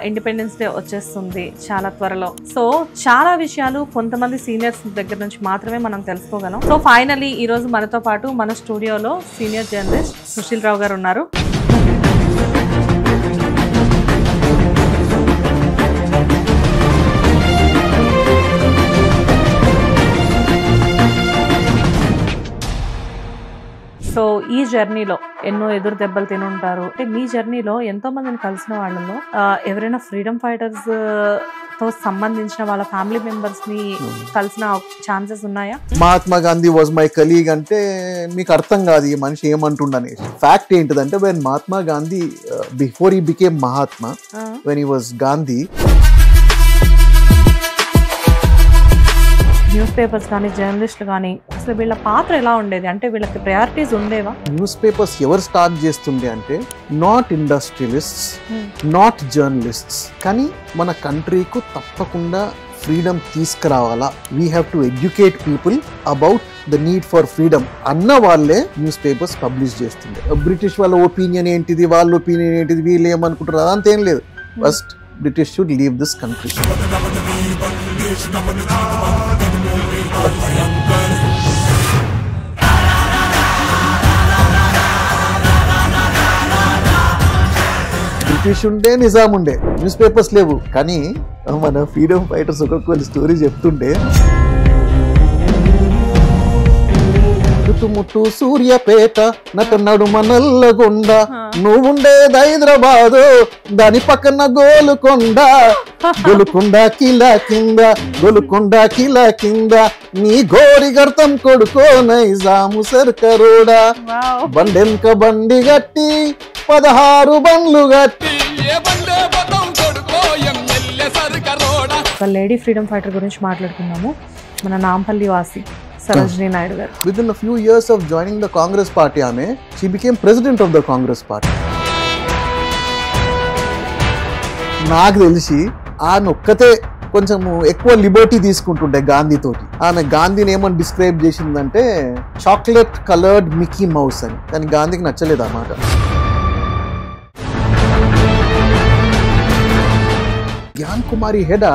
Independence day వచ్చేస్తుంది చాలా త్వరలో. సో చాలా విషయాలు కొంతమంది సీనియర్స్ దగ్గర నుంచి మాత్రమే మనం తెలుసుకోగలం. సో ఫైనలీ ఈ రోజు మనతో పాటు మన స్టూడియోలో సీనియర్ జర్నలిస్ట్ సుశీల్ రావు గారు ఉన్నారు. సో ఈ జర్నీలో ఎన్నో ఎదురు దెబ్బలు తిని ఉంటారు. అంటే మీ జర్నీలో ఎంతో మందిని కలిసిన వాళ్ళలో ఎవరైనా ఫ్రీడమ్ ఫైటర్స్ తో సంబంధించిన వాళ్ళ ఫ్యామిలీ మెంబర్స్ ని కలిసిన ఛాన్సెస్ ఉన్నాయా? Mahatma Gandhi was my colleague అంటే మీకు అర్థం కాదు ఈ మనిషి ఏమంటుండని. ఫ్యాక్ట్ ఏంటిదంటే when Mahatma Gandhi before he became Mahatma, when he was Gandhi, news papers కానీ జర్నలిస్టులు కానీ అసలు వీళ్ళ పాత్ర ఎలా ఉండేది? అంటే వీళ్ళకి ప్రయారిటీస్ ఉండేవా? న్యూస్ పేపర్స్ ఎవరు స్టార్ట్ చేస్తుండే అంటే నాట్ ఇండస్ట్రియలిస్ట్స్, నాట్ జర్నలిస్ట్స్. కానీ మన కంట్రీకు తప్పకుండా ఫ్రీడమ్ తీసుకురావాలా, we have to educate people about the need for freedom అన్న వాళ్ళే న్యూస్ పేపర్స్ పబ్లిష్ చేస్తుండే. బ్రిటిష్ వాళ్ళ ఒపీనియన్ ఏంటిది, వాళ్ళ ఒపీనియన్ ఏంటిది, వీళ్ళు ఏమనుకుంటారు అదంతా ఏం లేదు. First British should leave this country. British ఉండే, నిజాం ఉండే, న్యూస్ పేపర్స్ లేవు. కానీ మన ఫ్రీడమ్ ఫైటర్స్ ఒక్కొక్క స్టోరీ చెప్తుండే, చుట్టుముట్టు సూర్యపేట నట నడుమ నల్లగొండ, నువ్వుండేది హైదరాబాదు దాని పక్కన గోలుకొండ, గోలుకొండ కిలా కింద, గోలుకొండ కిలా కింద, నీ గోరి గర్తం కొడుకో నైజాము సర్కరోడా, బండెంక బండి గట్టి 16 బండ్లు గట్టి. ఒక లేడీ ఫ్రీడమ్ ఫైటర్ గురించి మాట్లాడుకున్నాము. మన నాంపల్లి వాసి సరోజినీ నాయుడు గారు. Within a few years of joining the Congress party, she became president of the Congress party. నాకు తెలిసి ఆమె ఒక్కతే కొంచెం ఎక్కువ లిబర్టీ తీసుకుంటుండే గాంధీతోటి. ఆమె గాంధీని ఏమని డిస్క్రైబ్ చేసిందంటే చాక్లెట్ కలర్డ్ మిక్కీ మౌస్ అని. కానీ గాంధీకి నచ్చలేదు అన్నమాట. Gyan Kumari Heda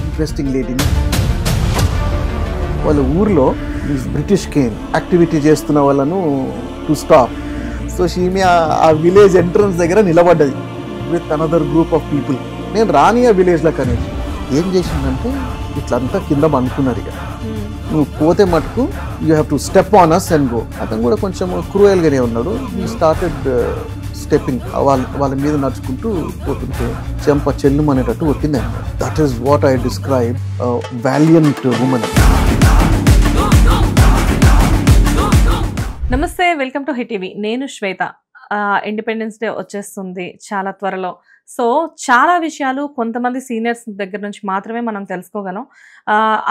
interesting lady. వాళ్ళ ఊర్లో బ్రిటిష్ కేమ్ యాక్టివిటీ చేస్తున్న వాళ్ళను టు స్టాప్. సో షీమే ఆ విలేజ్ ఎంట్రన్స్ దగ్గర నిలబడ్డది with another group of people. నేను రాని ఆ విలేజ్లో కనేసి ఏం చేసిందంటే ఇట్లంతా కింద అనుకున్నారు, ఇక నువ్వు పోతే మటుకు you have to step on us and go. అతను కూడా కొంచెం క్రూయల్గానే ఉన్నాడు. హీ స్టార్టెడ్ స్టెప్పింగ్, వాళ్ళ మీద నడుచుకుంటూ పోతుంటే చెంప చెల్లుమనేటట్టు కొట్టింది అన్నమాట. That is what I describe valiant women. నమస్తే, వెల్కమ్ టు హిట్ టీవీ. నేను శ్వేత. ఇండిపెండెన్స్ డే వచ్చేస్తుంది చాలా త్వరలో. సో చాలా విషయాలు కొంతమంది సీనియర్స్ దగ్గర నుంచి మాత్రమే మనం తెలుసుకోగలం.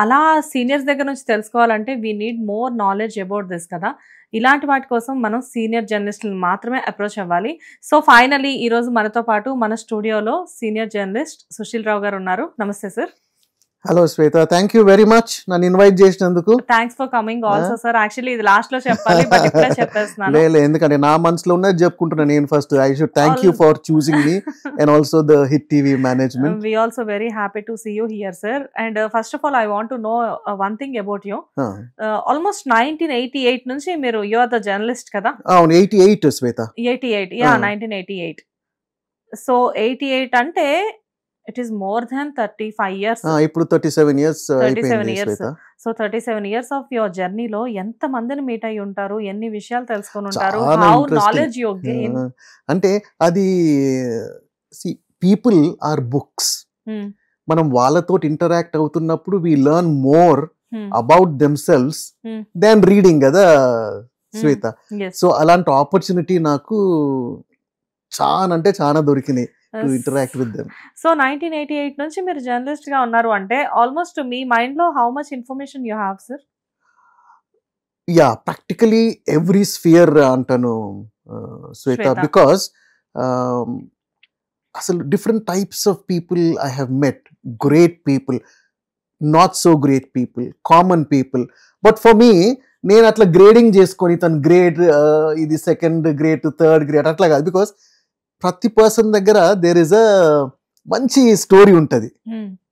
అలా సీనియర్స్ దగ్గర నుంచి తెలుసుకోవాలంటే we need more knowledge about this కదా. ఇలాంటి వాటి కోసం మనం సీనియర్ జర్నలిస్టులను మాత్రమే అప్రోచ్ అవ్వాలి. సో ఫైనలీ ఈరోజు మనతో పాటు మన స్టూడియోలో సీనియర్ జర్నలిస్ట్ సుశీల్ రావు గారు ఉన్నారు. నమస్తే sir. Hello Shweta, thank you very much నన్ను ఇన్వైట్ చేసినందుకు. Thanks for coming also sir. Actually ఇది లాస్ట్ లో చెప్పాలి, బట్ ఇప్పుడే చెప్పేస్తున్నాను. లేదు, ఎందుకంటే నా మనసులో ఉన్నది చెప్పుకుంటున్నాను నేను first. I should thank you for choosing me and also the hit TV management. We also very happy to see you here, sir. And first of all, I want to know one thing about you. Almost 1988 నుంచి మీరు you are the journalist కదా? అవును, 88 శ్వేత. 88, yeah, 1988. So 88 అంటే it is more than 35 years. ఇప్పుడు 37 years. 37 years. So 37 years of your journey లో ఎంత మందిని meet అయ్యి ఉంటారు, ఎన్ని విషయాలు తెలుసుకొని ఉంటారు, how knowledge you gain? అంటే అది పీపుల్ ఆర్ బుక్స్. మనం వాళ్ళతో ఇంటరాక్ట్ అవుతున్నప్పుడు we learn more about themselves then reading కదా శ్వేత. సో అలాంటి ఆపర్చునిటీ నాకు చాలా అంటే చాలా దొరికినాయి to interact with them. So 1988 నుంచి మీరు జర్నలిస్ట్ గా ఉన్నారు అంటే ఆల్మోస్ట్ మీ మైండ్ లో how much information you have, sir? Yeah, practically every sphere అంటాను Sweta, because అసలు different types of people I have met. Great people, not so great people, common people. But for me, నేను అట్లా grading చేసుకొని తన grade ఇది second grade third grade అట్లా కాదు. Because ప్రతి పర్సన్ దగ్గర దేర్ ఇస్ అ మంచి స్టోరీ ఉంటది,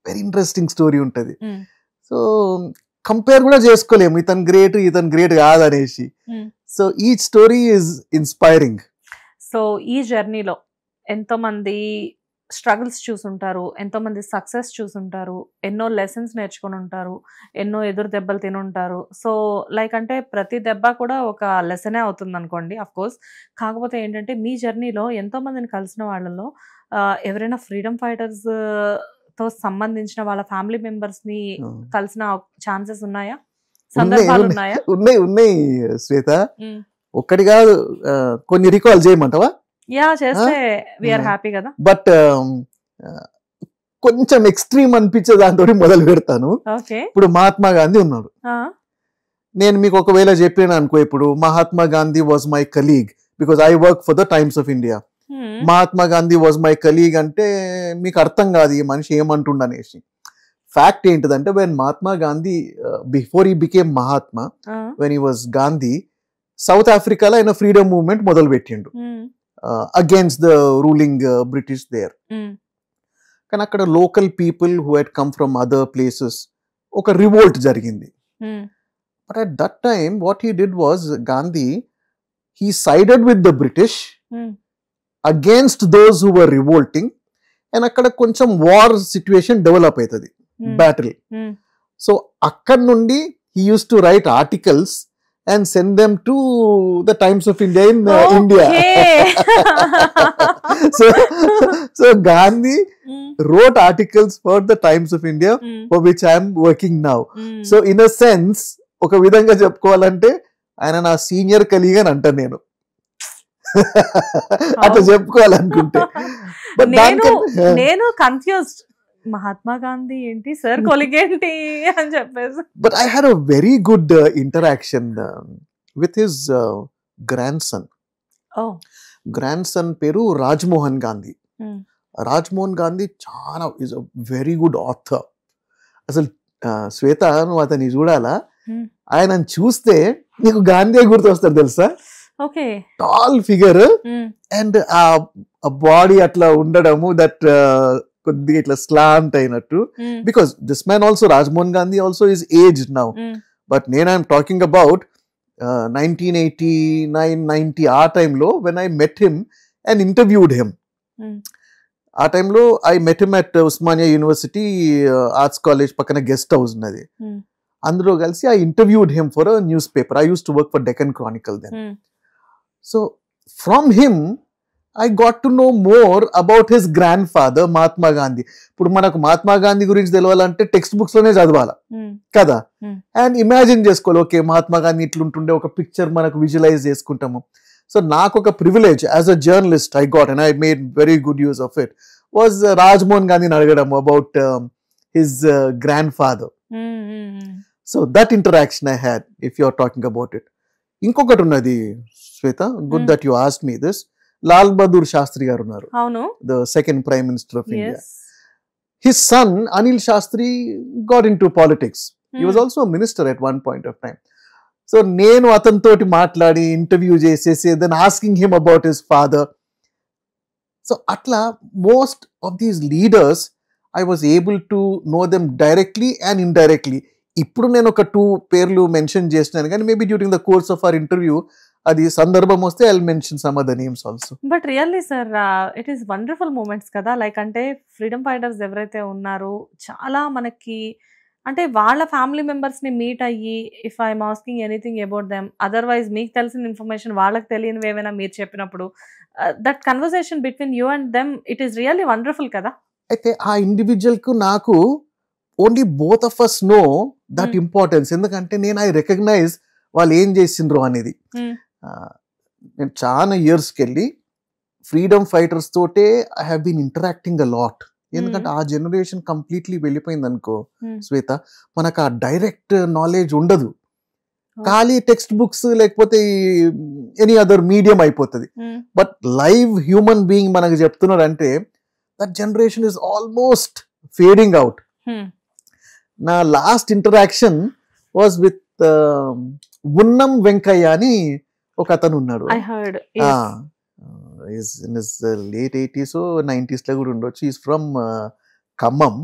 వెరీ ఇంట్రెస్టింగ్ స్టోరీ ఉంటది. సో కంపేర్ కూడా చేసుకోలేము ఇతను గ్రేట్ కాదనేసి. So each story is inspiring. So ఈ జర్నీలో ఎంతో మంది స్ట్రగుల్స్ చూసుంటారు, ఎంతో మంది సక్సెస్ చూసుంటారు, ఎన్నో లెసన్స్ నేర్చుకొని ఉంటారు, ఎన్నో ఎదురు దెబ్బలు తినుంటారు. సో లైక్ అంటే ప్రతి దెబ్బ కూడా ఒక లెసనే అవుతుంది అనుకోండి, అఫ్ కోర్స్. కాకపోతే ఏంటంటే మీ జర్నీలో ఎంతో మందిని కలిసిన వాళ్ళలో ఎవరైనా ఫ్రీడమ్ ఫైటర్స్ తో సంబంధించిన వాళ్ళ ఫ్యామిలీ మెంబర్స్ ని కలిసిన ఛాన్సెస్ ఉన్నాయా, సందర్భాలు ఉన్నాయా? ఉన్నాయి శ్వేత, ఒక్కటి కాదు, కొన్ని రికాల్ చేయమంటావా? యా, చేస్తే వి ఆర్ హ్యాపీ కదా. బట్ కొంచెం ఎక్స్ట్రీమ్ అనిపించే దాంతో మొదలు పెడతాను. ఇప్పుడు మహాత్మా గాంధీ ఉన్నాడు. నేను మీకు ఒకవేళ చెప్పాను అనుకో, ఇప్పుడు Mahatma Gandhi was my colleague because I work for the Times of India. Mahatma Gandhi was my colleague అంటే మీకు అర్థం కాదు ఈ మనిషి ఏమంటుండనేసి. ఫ్యాక్ట్ ఏంటిదంటే, when Mahatma Gandhi before he became Mahatma, when he was Gandhi, South ఆఫ్రికాలో ఆయన ఫ్రీడమ్ మూవ్మెంట్ మొదలు పెట్టిండు against the ruling British there. కానీ అక్కడ local people who had come from other places ఒక రివోల్ట్ జరిగింది. But at that time what he did was, Gandhi he sided with the British against those who were revolting. And అక్కడ కొంచెం war situation develop అవుతుంది, battle. So అక్కడ నుండి he used to right articles and send them to the Times of India in India. So Gandhi wrote articles for the Times of India, for which I am working now. So in a sense, oka vidhanga cheppukovalante ayana na senior colleague ani anta nenu atla cheppukovalanunte. But నేను confused, Mahatma Gandhi ఏంటి sir, colleague ఏంటి అని చెప్పేసి. But I had a very good interaction with his grandson పేరు రాజ్మోహన్ గాంధీ. రాజ్మోహన్ గాంధీ చాలా is a very good author. అసలు శ్వేత, నువ్వు అతన్ని చూడాలా, ఆయన చూస్తే నీకు గాంధీ గుర్తొస్తాడు తెలుసా. టాల్ ఫిగర్ అండ్ ఆ బాడీ అట్లా ఉండడము, దట్ కొద్దిగా ఇట్లా స్లాంట్ అయినట్టు. Because this man also, Rajmohan Gandhi also is aged now. But నేను ఐఎమ్ టాకింగ్ అబౌట్ 1989-90 ఆ టైంలో when I met him and interviewed him. ఆ టైంలో I met him at Osmania university arts college పక్కన గెస్ట్ హౌస్ ఉన్నది. అందులో కలిసి I interviewed him for a news paper. I used to work for Deccan Chronicle then. So from him I got to know more about his grandfather, Mahatma Gandhi. ఇప్పుడు మనకు మహాత్మా గాంధీ గురించి తెలియాలంటే text books లోనే చదవాలా కదా. అండ్ ఇమాజిన్ చేసుకోవాలి, okay Mahatma Gandhi ఇట్లుంటుండే ఒక పిక్చర్ మనకు విజువలైజ్ చేసుకుంటాము. సో నాకు ఒక privilege as a journalist I got, and I made very good use of it, was Rajmohan గాంధీని అడగడం about his grandfather. So that interaction I had, if you are talking about it. ఇంకొకటి ఉన్నది Shweta, good that you asked me this. Lal Bahadur Shastri గారు ఉన్నారు, the second prime minister of India. His son Anil Shastri got in to politics. He was also minister at one point of time. So నేను అతనితోటి మాట్లాడి interview చేసేసి then asking him about his father. So అట్లా most of these leaders I was able to know them directly and indirectly. ఇప్పుడు నేను ఒక 2 పేర్లు mention చేసినాను, కానీ maybe during the course of our interview అది సందర్భం వస్తే I will mention some other names also. But really sir, it is wonderful moments కదా. లైక్ అంటే ఫ్రీడమ్ ఫైటర్స్ ఎవరైతే ఉన్నారో చాలా మనకి అంటే వాళ్ళ ఫ్యామిలీ మెంబర్స్ని మీట్ అయ్యి, if I'm asking anything about them, otherwise మీకు తెలిసిన ఇన్ఫర్మేషన్ వాళ్ళకి తెలియనివి ఏమైనా మీరు చెప్పినప్పుడు, that conversation between you and them, it is really wonderful కదా. అయితే ఆ ఇండివిజువల్ కు నాకు only both of us know that importance. ఎందుకంటే నేను ఐ రికగ్నైజ్ వాళ్ళు ఏం చేసిండ్రు అనేది. నేను చాలా ఇయర్స్కి వెళ్ళి ఫ్రీడమ్ ఫైటర్స్ తోటే I have been interacting a lot. ఎందుకంటే ఆ జనరేషన్ కంప్లీట్లీ వెళ్ళిపోయింది అనుకో శ్వేత, మనకు ఆ డైరెక్ట్ నాలెడ్జ్ ఉండదు. ఖాళీ టెక్స్ట్ బుక్స్ లేకపోతే ఎనీ అదర్ మీడియం అయిపోతుంది. బట్ లైవ్ హ్యూమన్ బీయింగ్ మనకు చెప్తున్నారు అంటే that generation is almost fading out. నా లాస్ట్ ఇంటరాక్షన్ వాజ్ విత్ ఉన్నం వెంకయ్య అని ఒక అతను ఉన్నాడు. Is in his late 80s 90s లో కూడా ఉండొచ్చు. Is from Khammam.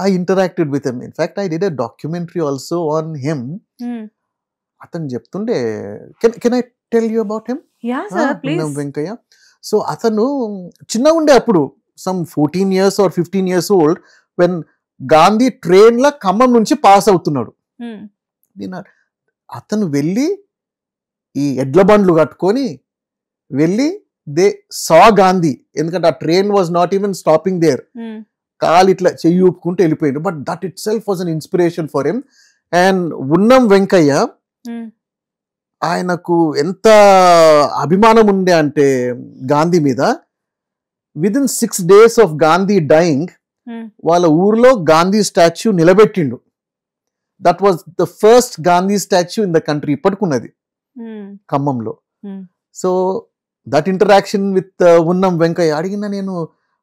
I interacted with him. In fact, I did a documentary also on him. అతను చెప్తుండే, can I tell you about him? Please. Venkayya. So అతను చిన్నగా ఉండే అప్పుడు, some 14 years or 15 years old, when Gandhi train లా ఖమ్మం నుంచి పాస్ అవుతున్నాడు. అతను వెళ్ళి ఈ ఎడ్ల బండ్లు కట్టుకొని వెళ్ళి దే సా గాంధీ, ఎందుకంటే ఆ train was not even stopping there. కాలు ఇట్లా చెయ్యి ఊపుకుంటూ వెళ్ళిపోయింది. But that itself was an inspiration for him. And Unnam Venkayya, ఆయనకు ఎంత అభిమానం ఉండే అంటే గాంధీ మీద, within 6 days of Gandhi dying వాళ్ళ ఊర్లో గాంధీ స్టాచ్యూ నిలబెట్టిండు. That was the first Gandhi statue in the country, ఇప్పటికున్నది ఖమ్మంలో. సో దట్ ఇంటరాక్షన్ విత్ ఉన్నం వెంకయ్య. అడిగిన నేను,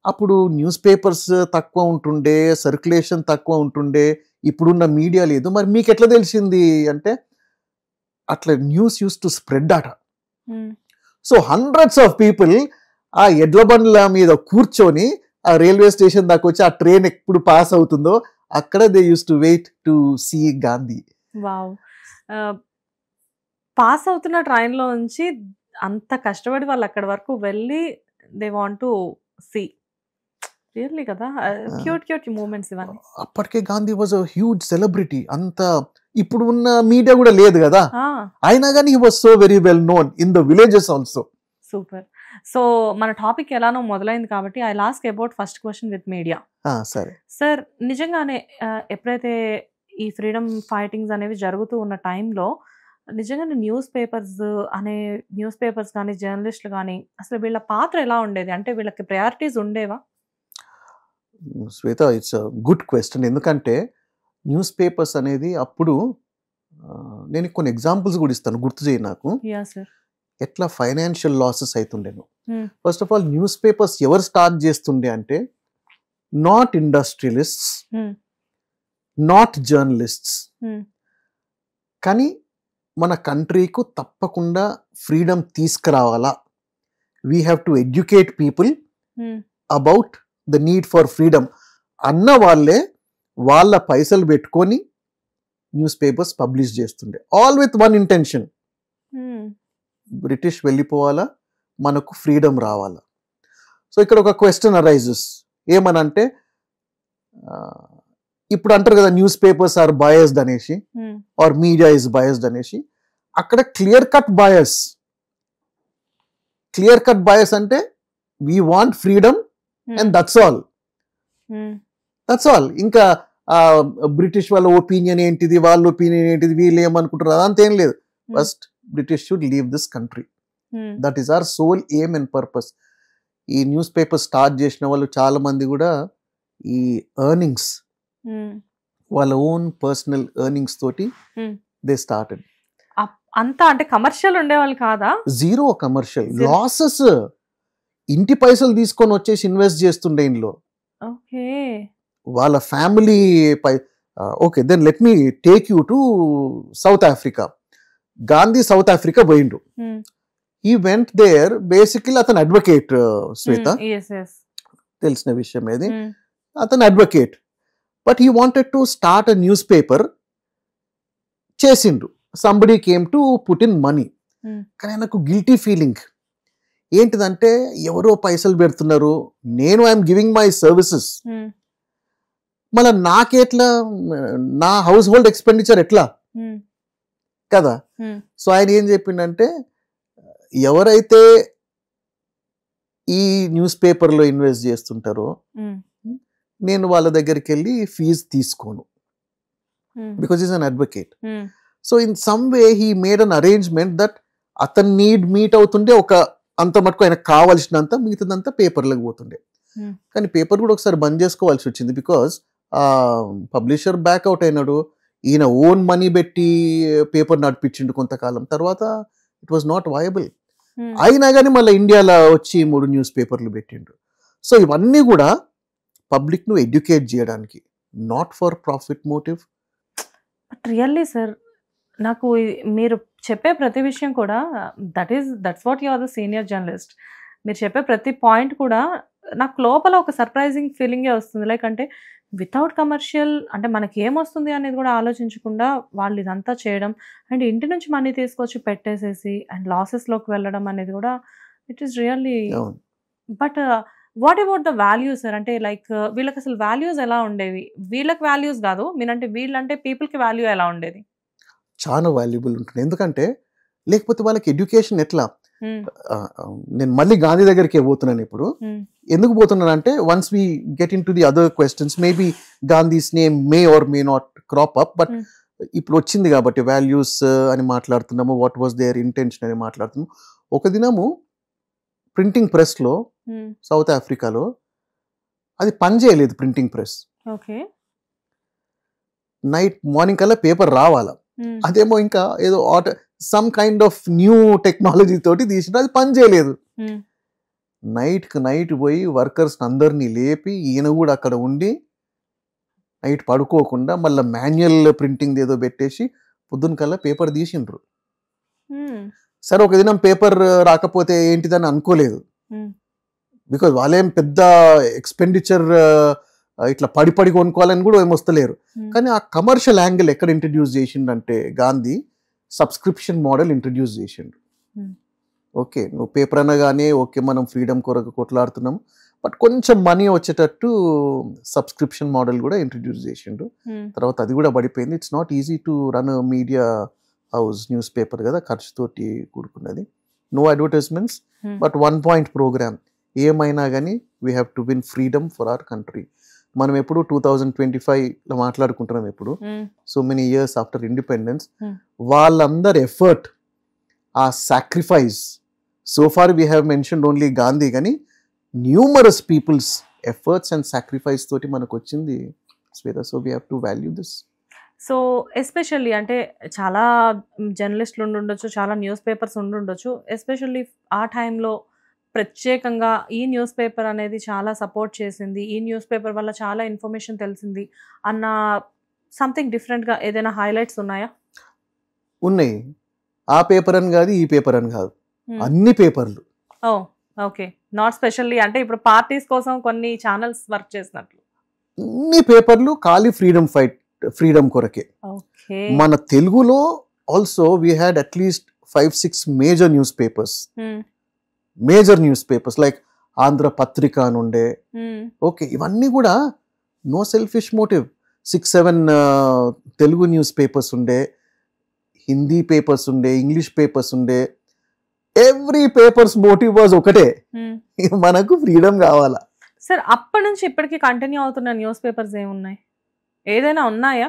అప్పుడు న్యూస్ పేపర్స్ తక్కువ ఉంటుండే, సర్క్యులేషన్ తక్కువ ఉంటుండే, ఇప్పుడున్న మీడియా లేదు, మరి మీకు ఎట్లా తెలిసింది అంటే, అట్లా న్యూస్ యూస్ టు స్ప్రెడ్ అట. సో హండ్రెడ్స్ ఆఫ్ పీపుల్ ఆ ఎడ్ల బండ్ల మీద కూర్చొని ఆ రైల్వే స్టేషన్ దాకా వచ్చి, ఆ ట్రైన్ ఎప్పుడు పాస్ అవుతుందో అక్కడ they use to wait to see Gandhi. Wow. Pass అవుతున్న ట్రైన్లో నుంచి అంత కష్టపడి వాళ్ళు అక్కడి వరకు వెళ్ళి they want to see. Really కదా, క్యూట్ క్యూట్ మూమెంట్స్ ఇవన్నీ. అప్పటికే Gandhi was a huge celebrity. అంత ఇప్పుడు ఉన్న మీడియా కూడా లేదు కదా, అయినా కానీ he was so very well known in the villages also. Super. So మన టాపిక్ ఎలానో మొదలైంది కాబట్టి I last about first question with media. సరే సార్, నిజంగానే ఎప్పుడైతే ఈ ఫ్రీడమ్ ఫైటింగ్స్ అనేవి జరుగుతూ ఉన్న టైంలో నిజంగానే న్యూస్ పేపర్స్ కానీ జర్నలిస్టులు కానీ అసలు వీళ్ళ పాత్ర ఎలా ఉండేది? అంటే వీళ్ళకి ప్రయారిటీస్ ఉండేవా? Shweta, it's a good question. ఎందుకంటే న్యూస్ పేపర్స్ అనేది అప్పుడు, నేను కొన్ని ఎగ్జాంపుల్స్ కూడా ఇస్తాను, గుర్తు చేయి నాకు. ఎట్లా ఫైనాన్షియల్ లాసెస్ అవుతుండేను. First of all, news papers ఎవరు స్టార్ట్ చేస్తుండే అంటే, నాట్ ఇండస్ట్రియలిస్ట్స్, నాట్ జర్నలిస్ట్స్. కానీ మన కంట్రీకు తప్పకుండా ఫ్రీడమ్ తీసుకురావాలా, we have to educate people about the need for freedom అన్న వాళ్ళే వాళ్ళ పైసలు పెట్టుకొని న్యూస్ పేపర్స్ పబ్లిష్ చేస్తుండే, all with one intention, British వెళ్ళిపోవాలా, మనకు ఫ్రీడమ్ రావాలా. సో ఇక్కడ ఒక క్వశ్చన్ అరైజెస్, ఏమనంటే, ఇప్పుడు అంటారు కదా న్యూస్ పేపర్స్ ఆర్ బయాస్డ్ అనేసి, ఆర్ మీడియా ఇస్ బయాస్డ్ అనేసి. అక్కడ క్లియర్ కట్ బయాస్ అంటే we want freedom and that's all. ఇంకా బ్రిటిష్ వాళ్ళ ఒపీనియన్ ఏంటిది, వాళ్ళ ఒపీనియన్ ఏంటిది, వీళ్ళు ఏమనుకుంటారు, అదంతా ఏం లేదు. First British should leave this country. That is our sole aim and purpose. ఈ న్యూస్ పేపర్ స్టార్ట్ చేసిన వాళ్ళు చాలా మంది కూడా ఈ ఎర్నింగ్స్, వాళ్ళ ఓన్ పర్సనల్ ఎర్నింగ్స్ తోటి దే స్టార్టెడ్. అంతా అంటే కమర్షియల్ ఉండేవాళ్ళు కాదా? Zero commercial, losses. ఇంటి పైసలు తీసుకొని వచ్చేసి ఇన్వెస్ట్ చేస్తుండే ఇంట్లో. ఓకే, వాళ్ళ family okay, then let me take you to South Africa. Gandhi South Africa పోయిండు. ఈ వెంట్ దేర్, బేసికలీ అతను అడ్వకేట్. శ్వేత, తెలిసిన విషయం ఏది, అతను advocate. But he wanted to start a news paper. చేసిండు. Somebody came to put in money. కానీ నాకు guilty feeling ఏంటిదంటే, ఎవరో పైసలు పెడుతున్నారు, నేను ఐఎమ్ గివింగ్ మై సర్వీసెస్, మళ్ళీ నాకెట్లా, నా హౌస్ హోల్డ్ ఎక్స్పెండిచర్ ఎట్లా కదా. సో ఆయన ఏం చెప్పిండంటే, ఎవరైతే ఈ న్యూస్ పేపర్లో ఇన్వెస్ట్ చేస్తుంటారో నేను వాళ్ళ దగ్గరికి వెళ్ళి ఫీజు తీసుకోను, because is an advocate. So in some way he made an arrangement that అతని నీడ్ మీట్ అవుతుండే, ఒక అంత మటుకు ఆయన కావాల్సినంత, మిగతాదంతా పేపర్లకు పోతుండే. కానీ పేపర్ కూడా ఒకసారి బంద్ చేసుకోవాల్సి వచ్చింది, బికాజ్ పబ్లిషర్ బ్యాక్అవుట్ అయినాడు. ఈయన ఓన్ మనీ పెట్టి పేపర్ నడిపించిండు కొంతకాలం తర్వాత. It was not viable. అయినా కానీ మళ్ళీ ఇండియాలో వచ్చి 3 న్యూస్ పేపర్లు పెట్టిండు. సో ఇవన్నీ కూడా పబ్లిక్ ను ఎడ్యుకేట్ చేయడానికి, not for profit motive. Really sir, నాకు మీరు చెప్పే ప్రతి విషయం కూడా that's what you are the senior journalist. మీరు చెప్పే ప్రతి పాయింట్ కూడా నాకు లోపల ఒక సర్ప్రైజింగ్ ఫీలింగే వస్తుంది. లైక్ అంటే వితౌట్ కమర్షియల్ అంటే మనకేమొస్తుంది అనేది కూడా ఆలోచించకుండా వాళ్ళు ఇదంతా చేయడం అండ్ ఇంటి నుంచి మనీ తీసుకొచ్చి పెట్టేసేసి అండ్ లాసెస్‌లోకి వెళ్ళడం అనేది కూడా ఇట్ ఈస్ రియల్లీ అవును. But what about the values sir? అంటే లైక్ వీళ్ళకసలు వాల్యూస్ ఎలా ఉండేవి? వీళ్ళకి వాల్యూస్ గాదు. మీరంటే వీళ్ళంటే పీపుల్‌కి వాల్యూ ఎలా ఉండేది? చాలా వాల్యుబుల్ ఉంటుంది. ఎందుకంటే లేకపోతే వాళ్ళకి ఎడ్యుకేషన్ ఎట్లా? హ్మ్. నేను మళ్ళీ గాంధీ దగ్గరికే పోతున్నాను ఇప్పుడు. హ్మ్. ఎందుకు పోతున్నానంటే once we get in to the other questions maybe Gandhi's name may or may not crop up, but hmm. ఇప్పుడు వచ్చింది కాబట్టి వాల్యూస్ అని మాట్లాడుతున్నాము, వాట్ వాజ్ దేర్ ఇంటెన్షన్ అని మాట్లాడుతున్నాము. ఒక దినము ప్రింటింగ్ ప్రెస్లో హ్మ్. సౌత్ ఆఫ్రికాలో అది పని చేయలేదు ప్రింటింగ్ ప్రెస్. ఓకే. మార్నింగ్ కల్లా పేపర్ రావాలా, హ్మ్. అదేమో ఇంకా ఏదో some kind of new technology తోటి తీసిన అది పని చేయలేదు. హ్మ్. నైట్ పోయి వర్కర్స్ అందరినీ లేపి ఈయన కూడా అక్కడ ఉండి నైట్ పడుకోకుండా మళ్ళీ మాన్యువల్ ప్రింటింగ్ ఏదో పెట్టేసి పొద్దున్న కల్లా పేపర్ తీసిండ్రు. హ్మ్. సరే ఒక దినం పేపర్ రాకపోతే ఏంటిదని అనుకోలేదు, హ్మ్. బికాజ్ వాళ్ళేం పెద్ద ఎక్స్పెండిచర్ ఇట్లా పడి కొనుక్కోవాలని కూడా ఏమి వస్తలేరు. హ్మ్. కానీ ఆ కమర్షియల్ యాంగిల్ ఎక్కడ ఇంట్రడ్యూస్ చేసిండంటే గాంధీ సబ్స్క్రిప్షన్ మోడల్ ఇంట్రడ్యూస్ చేసిండు. Hmm. ఓకే, నువ్వు పేపర్ అనగానే ఓకే మనం ఫ్రీడమ్ కొరకు కొట్లాడుతున్నాము, బట్ కొంచెం మనీ వచ్చేటట్టు సబ్స్క్రిప్షన్ మోడల్ కూడా ఇంట్రడ్యూస్ చేసిండు. Hmm. తర్వాత అది కూడా పడిపోయింది. It's not easy to run media house, news paper కదా, ఖర్చుతోటి కూడుకున్నది. No advertisements, Hmm. But 1 point program. ఏమైనా కానీ we have to win freedom for our country. మనం ఎప్పుడు 2025లో మాట్లాడుకుంటున్నాం ఎప్పుడు, Hmm. So many years after independence. Hmm. వాళ్ళందరి ఎఫర్ట్, ఆ sacrifice, so far we have mentioned only Gandhi, కానీ numerous people's efforts and sacrifice తోటి మనకు వచ్చింది Shweta. So we have to value this. So especially అంటే చాలా జర్నలిస్టులు ఉండుండొచ్చు, చాలా న్యూస్ పేపర్స్ ఉండుండొచ్చు. ఎస్పెషల్లీ ఆ టైంలో ప్రత్యేకంగా ఈ న్యూస్ పేపర్ అనేది చాలా సపోర్ట్ చేసింది, ఈ న్యూస్ పేపర్ వల్ల చాలా ఇన్ఫర్మేషన్ తెలిసింది అన్న సంథింగ్ డిఫరెంట్గా ఏదైనా హైలైట్స్ ఉన్నాయా? ఉన్నాయి. ఆ పేపర్ అని కాదు, ఈ పేపర్ అని కాదు, అన్ని పేపర్లు. ఓ ఓకే. నాట్ స్పెషల్లీ అంటే ఇప్పుడు పార్టీస్ కోసం కొన్ని ఛానల్స్ వర్క్ చేసినట్లు అన్ని పేపర్లు ఖాళీ ఫ్రీడమ్ కొరకే. ఓకే. మన తెలుగులో also we had at least 5-6 major newspapers like Andhra Patrika అని ఉండే. ఓకే, ఇవన్నీ కూడా no selfish motive. 6-7 Telugu newspapers ఉండే, హిందీ పేపర్స్ ఉండే, ఇంగ్లీష్ పేపర్స్ ఉండే. ఎవ్రీ పేపర్స్ మోటివ్ వాజ్ ఒకటే, మనకు ఫ్రీడమ్ కావాలా. సార్ అప్పటి నుంచి ఇప్పటికీ కంటిన్యూ అవుతున్న న్యూస్ పేపర్స్ ఏమున్నాయి? ఏదైనా ఉన్నాయా?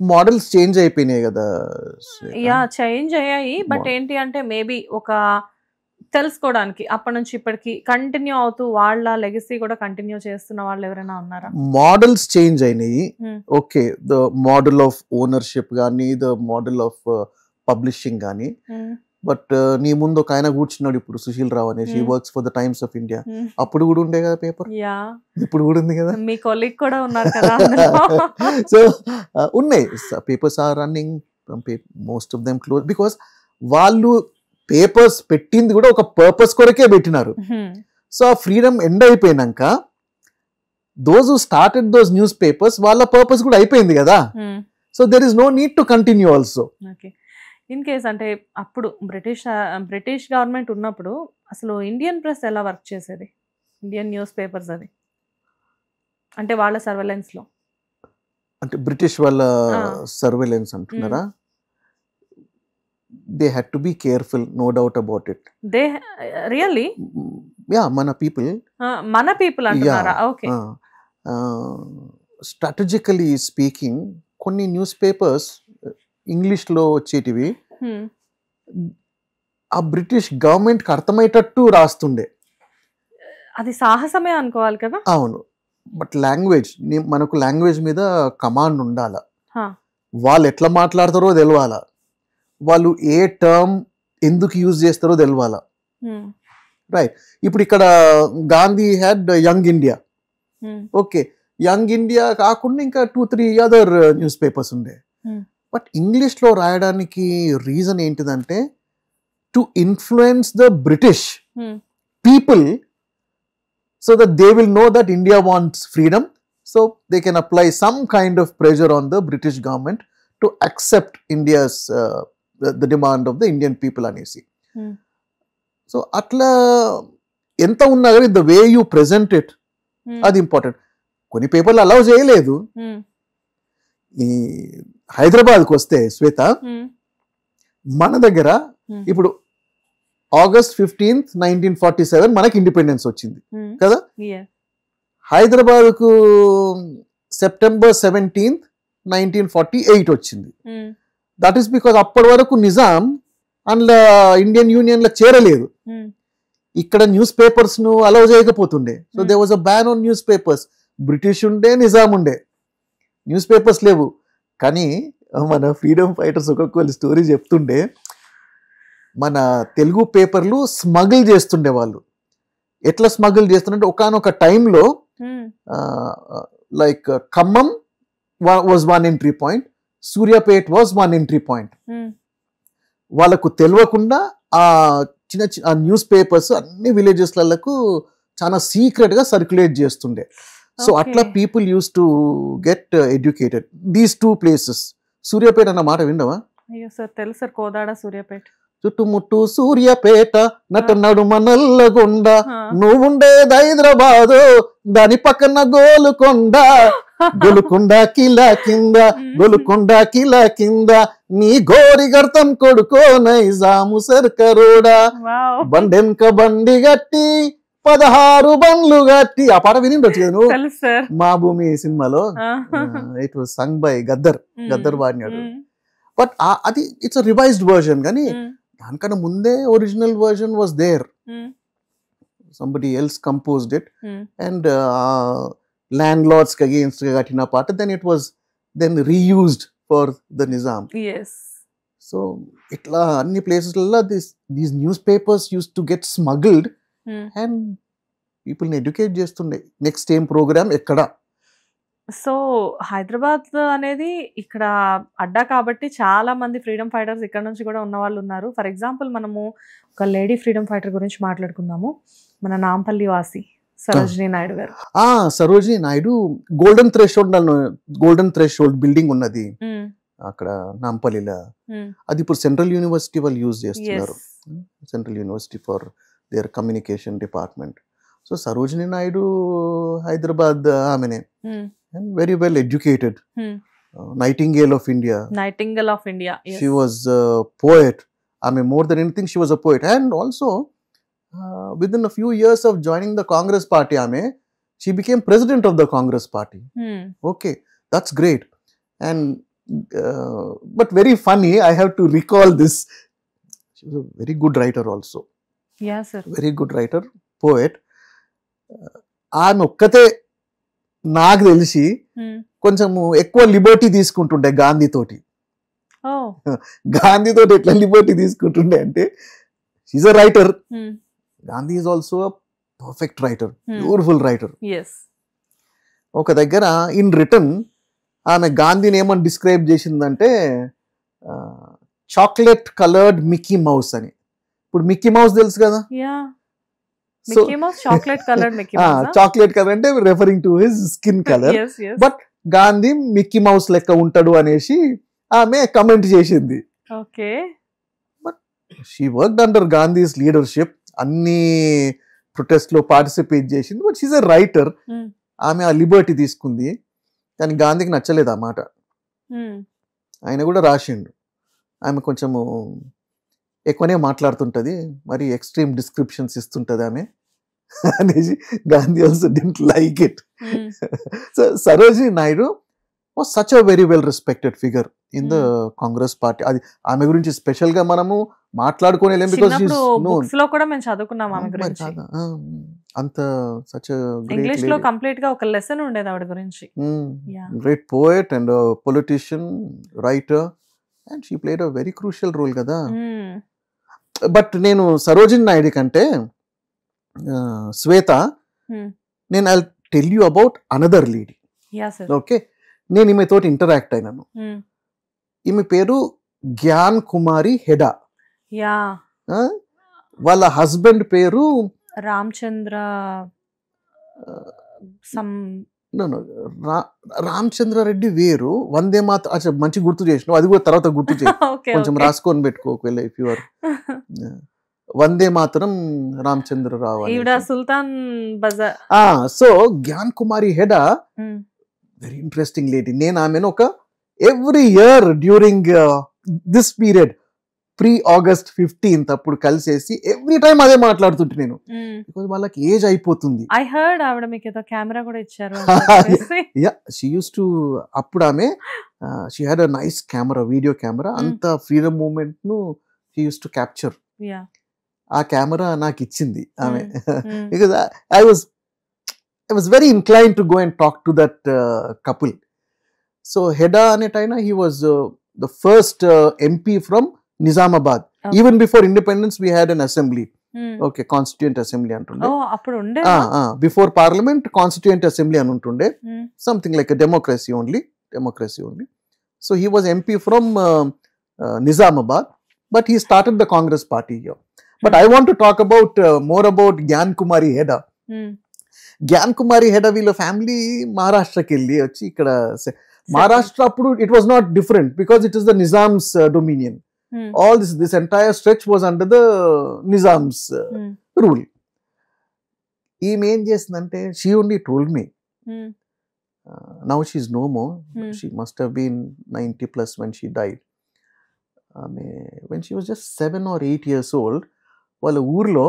మోడల్స్ చేంజ్ అయిపోయినాయి కదా. యా, చేంజ్ అయ్యాయి. బట్ ఏంటి అంటే మేబీ ఒక తెలుసుకోవడానికి అప్పటి నుంచి ఇప్పటికి కంటిన్యూ అవుతూ వాళ్ళ లెగసీ కూడా కంటిన్యూ చేస్తున్న వాళ్ళు ఎవరైనా ఉన్నారా? మోడల్స్ చేంజ్ అయినాయి. Okay, the model of ownership కానీ, ద మోడల్ ఆఫ్ పబ్లిషింగ్ కానీ. బట్ నీ ముందు ఒక ఆయన కూర్చున్నాడు ఇప్పుడు, సుశీల్ రావు అనేసి, works for the Times of India. అప్పుడు కూడా ఉండే కదా పేపర్, ఇప్పుడు కూడా ఉంది కదా. మీ కొలీగ్ కూడా ఉన్నారు కదా. సో ఉన్నాయి papers are running, most of them close, because వాళ్ళు పేపర్స్ పెట్టింది కూడా ఒక పర్పస్ కొరకే పెట్టినారు. సో ఆ ఫ్రీడమ్ ఎండ్ అయిపోయినాక those who started those newspapers వాళ్ళ పర్పస్ కూడా అయిపోయింది కదా. So there is no need to continue also. Okay. In case అంటే అప్పుడు బ్రిటిష్ గవర్నమెంట్ ఉన్నప్పుడు అసలు ఇండియన్ ప్రెస్ ఎలా వర్క్ చేసేది? ఇండియన్ న్యూస్ పేపర్స్ అది అంటే వాళ్ళ సర్వేలెన్స్లో, అంటే బ్రిటిష్ వాళ్ళ సర్వేలెన్స్ అంటున్నారా? They had to be careful, no doubt about it. They really? Yeah, మన పీపుల్ అంటున్నారా? ఓకే. స్ట్రాటజికలీ స్పీకింగ్ కొన్ని న్యూస్ పేపర్స్ ఇంగ్లీష్లో వచ్చేటివి ఆ బ్రిటిష్ గవర్నమెంట్కి అర్థమయ్యేటట్టు రాస్తుండే. అది సాహసమే అనుకోవాలి కదా. అవును, బట్ లాంగ్వేజ్, మనకు లాంగ్వేజ్ మీద కమాండ్ ఉండాలా, వాళ్ళు ఎట్లా మాట్లాడతారో తెలవాలా, వాళ్ళు ఏ టర్మ్ ఎందుకు యూజ్ చేస్తారో తెలవాలా. రైట్, ఇప్పుడు ఇక్కడ Gandhi had young India. Okay, young India కాకుండా ఇంకా 2-3 అదర్ న్యూస్ పేపర్స్ ఉండే. బట్ ఇంగ్లీష్లో రాయడానికి రీజన్ ఏంటిదంటే to influence the British people so that they will know that India wants freedom, so they can apply some kind of pressure on the British government to accept India's the demand of the Indian people anesi. So atla enta unna gaani the way you present it అది important. కొన్ని పేపర్లు allow చేయలేదు. ఈ హైదరాబాద్కి వస్తే శ్వేత, మన దగ్గర ఇప్పుడు August 15th, 1947 మనకి ఇండిపెండెన్స్ వచ్చింది కదా. హైదరాబాద్కు September 17th, 1948 వచ్చింది. దట్ ఈస్ బికాజ్ అప్పటి వరకు నిజాం అందులో ఇండియన్ యూనియన్ లో చేరలేదు. ఇక్కడ న్యూస్ పేపర్స్ ను అలౌ చేయకపోతుండే. So they was a ban on news papers. British ఉండే, నిజాం ఉండే, న్యూస్ పేపర్స్ లేవు. కానీ మన ఫ్రీడమ్ ఫైటర్స్ ఒక్కొక్క స్టోరీ చెప్తుండే, మన తెలుగు పేపర్లు స్మగుల్ చేస్తుండే వాళ్ళు. ఎట్లా స్మగుల్ చేస్తుండే, ఒకనొక టైంలో like Khammam was one entry point, Suryapet was one entry point. వాళ్ళకు తెలియకుండా ఆ చిన్న చిన్న న్యూస్ పేపర్స్ అన్ని విలేజెస్లకు చాలా సీక్రెట్ గా సర్క్యులేట్ చేస్తుండే. సో అట్లా people use to get educated. These two places. Suryapet అన్న మాట విండవా? అయ్యో సార్ తెలుసు సార్, కోదాడ సూర్యాపేట. చుట్టుముట్టు సూర్యాపేట, నట నడుమ నల్లగొండ, నువ్వుండేది హైదరాబాదు, దాని పక్కన గోలుకొండ, గోలుకొండ కిలా కింద, గోలుకొండ కిలా కింద, నీ గోరి గర్తం కొడుకో నైజాము సర్కరోడా, బండెంక బండి గట్టి 16 బండ్లు గట్టి. ఆ పాట వినిండొచ్చు కదా నువ్వు, మా భూమి సినిమాలో. It was sung by Gaddar వాడినాడు. బట్ అది ఇట్స్ రివైజ్డ్ వర్జన్. కానీ దానికన్నా ముందే original version was there. Somebody else composed it and landlords కి అగేన్స్ట్ గా కట్టిన పాట. Then it was then reused for the Nizam. So ఇట్లా అన్ని ప్లేసెస్లలో these newspapers used to get smuggled and పీపుల్ని ఎడ్యుకేట్ చేస్తుండే. నెక్స్ట్ ఏం ప్రోగ్రామ్ ఎక్కడ. సో హైదరాబాద్ అనేది ఇక్కడ అడ్డా కాబట్టి చాలా మంది ఫ్రీడమ్ ఫైటర్స్ ఇక్కడ నుంచి కూడా ఉన్న వాళ్ళు ఉన్నారు. ఫర్ ఎగ్జాంపుల్ మనము ఒక లేడీ ఫ్రీడమ్ ఫైటర్ గురించి మాట్లాడుకుందాము. మన నాంపల్లి వాసి సరోజినీ నాయుడు గారు. Sarojini Naidu golden threshold building ఉన్నది అక్కడ నాంపల్లిలో. అది ఇప్పుడు సెంట్రల్ యూనివర్సిటీ వాళ్ళు యూజ్ చేస్తున్నారు. Central university for their communication department. So Sarojini Naidu Hyderabad ఆమెనే. And very well educated. Nightingale of India. Nightingale of India. Yes. She was a poet. I mean, more than anything, she was a poet. And also, within a few years of joining the Congress party, she became president of the Congress party. Okay, that's great. And but very funny, I have to recall this. She was a very good writer also. Yeah, sir. Very good writer, poet. ఆమె ఒక్కతే నాకు తెలిసి కొంచెము ఎక్కువ Liberty తీసుకుంటుండే గాంధీతోటి. గాంధీతోటి ఎట్లా liberty తీసుకుంటుండే అంటే, she's a writer. Gandhi is also a perfect writer, beautiful writer. ఒక దగ్గర ఇన్ రిటర్న్ ఆమె గాంధీని ఏమని డిస్క్రైబ్ చేసిందంటే చాక్లెట్ కలర్డ్ మిక్కీ మౌస్ అని. ఇప్పుడు మిక్కీ మౌస్ తెలుసు కదా. చాక్లెట్ కలర్ అంటే referring to his skin colour. But Gandhi Mickey Mouse లెక్క ఉంటాడు అనేసి ఆమె కమెంట్ చేసింది. But she worked under Gandhi's leadership. అన్ని ప్రొటెస్ట్ లో పార్టిసిపేట్ చేసింది. But she's a writer. ఆమె ఆ లిబర్టీ తీసుకుంది. కానీ గాంధీకి నచ్చలేదు ఆ మాట. ఆయన కూడా రాసిండు, ఆమె కొంచెము ఎక్కువనే మాట్లాడుతుంటది, మరి ఎక్స్ట్రీమ్ డిస్క్రిప్షన్స్ ఇస్తుంటది ఆమె అనేసి. Gandhi also didn't like it. So Sarojini Naidu was such a very well respected figure in the Congress party. అది ఆమె గురించి స్పెషల్ గా మనము మాట్లాడుకోలేం, బికాజ్ అంత సచ్ ఇంగ్లీష్ లో కంప్లీట్ గా ఒక లెసన్ ఉండేది ఆవిడ గురించి. Great poet and politician, writer, and she played a very crucial role కదా. బట్ నేను సరోజినీ నాయుడు కంటే శ్వేత, నేను I tell you about another lady. Okay, నేను ఈమె తోటి ఇంటరాక్ట్ అయినాను. ఈమె పేరు జ్ఞాన్ కుమారి హెడా. యా వాళ్ళ హస్బెండ్ పేరు రామచంద్ర సమ్ రామచంద్రారెడ్డి వేరు. వందే మాత్రం మంచి గుర్తు చేసినావు, అది కూడా తర్వాత గుర్తు చేయి, కొంచెం రాసుకొని పెట్టుకో ఒకవేళ if your. Vande Mataram Ramachandra Rao Sultan Bazar. So Gyan Kumari Heda very interesting lady. నేను ఆమెను ఒక every year during this period pre-August 15th అప్పుడు కలిసేసి ఎవ్రీ టైం అదే మాట్లాడుతుంటే నేను, బికాజ్ వాళ్ళకి ఏజ్ అయిపోతుంది. ఐ హర్డ్ ఆవిడ మీకు ఏదో కెమెరా కూడా ఇచ్చారు. యా షీ యూస్ టు, అప్పుడు ఆమె she had a nice camera, video camera, అంత ఫ్రీడమ్ మూమెంట్ ను షీ యూస్ టు క్యాప్చర్. ఆ కెమెరా నాకు ఇచ్చింది ఆమె, because I was very incline to go and talk to that couple. So Heda అనేటైనా he was the first MP from Nizamabad. Okay. Even before independence, we had an assembly. Okay, constituent assembly antunde. Oh, appudu unde. Before parliament, constituent assembly anuntunde. Something like a democracy only. So he was MP from Nizamabad, but he started the Congress party here. But I want to talk about more about Gyan Kumari Heda. Gyan Kumari Heda వీళ్ళ family మహారాష్ట్రకి వెళ్ళి వచ్చి ఇక్కడ మహారాష్ట్ర అప్పుడు it was not different because it is the Nizam's dominion. All this entire stretch was under the Nizam's rule. Em em chesinante, she only told me, now she's no more. She must have been 90 plus when she died. When she was just 7 or 8 years old, వాళ్ళ ఊర్లో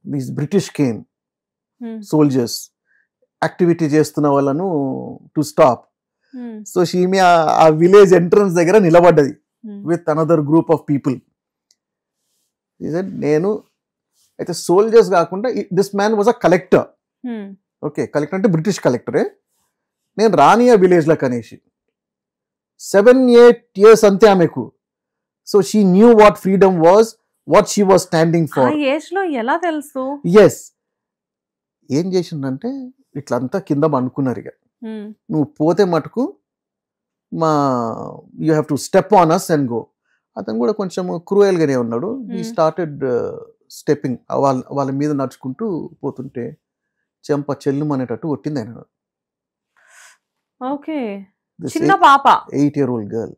these British came, soldiers, activity చేస్తున్న వాళ్ళను to stop. So she ఆ village entrance దగ్గర నిలబడ్డది with another group of people. He said, నేను అయితే soldiers కాకుండా, this man was a collector. Okay, collector అంటే బ్రిటిష్ కలెక్టరే. నేను రానియా విలేజ్లకు అనేసి 7-8 years అంతే ఆమెకు. So she knew what freedom was, what she was standing for. ఎలా తెలుసు? ఎస్, ఏం చేసిందంటే ఇట్లంతా కింద అనుకున్నారు, ఇక నువ్వు పోతే మటుకు you have to step on us and go. అతను కూడా కొంచెం క్రూయల్ గానే ఉన్నాడు. ఈ స్టార్టెడ్ స్టెప్పింగ్, వాళ్ళ మీద నడుచుకుంటూ పోతుంటే చెంప చెల్లుమనేటట్టు కొట్టింది ఆయన. ఓకే, చిన్న పాప, 8-year-old girl.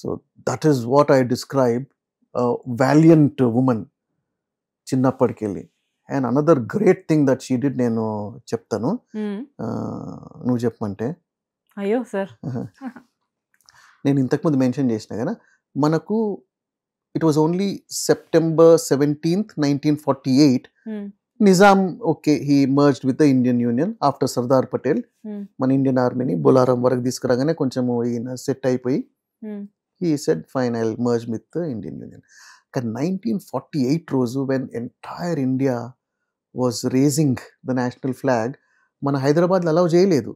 So that is what I describe valiant women చిన్నప్పటికెళ్ళి. And another great thing that she did, నేను చెప్తాను, నువ్వు చెప్పమంటే. అయ్యో సార్, నేను ఇంతకుముందు మెన్షన్ చేసిన కదా, మనకు it was only September 17th, 1948 Nizam okay he merged with the Indian union after Sardar Patel. మన ఇండియన్ ఆర్మీని బొలారం వరకు తీసుకురాగానే కొంచెం ఈయన సెట్ అయిపోయి he said fine I will merge with the Indian union. కానీ 1948 రోజు when entire India was raising the national flag, మన హైదరాబాద్లో అలౌ చేయలేదు.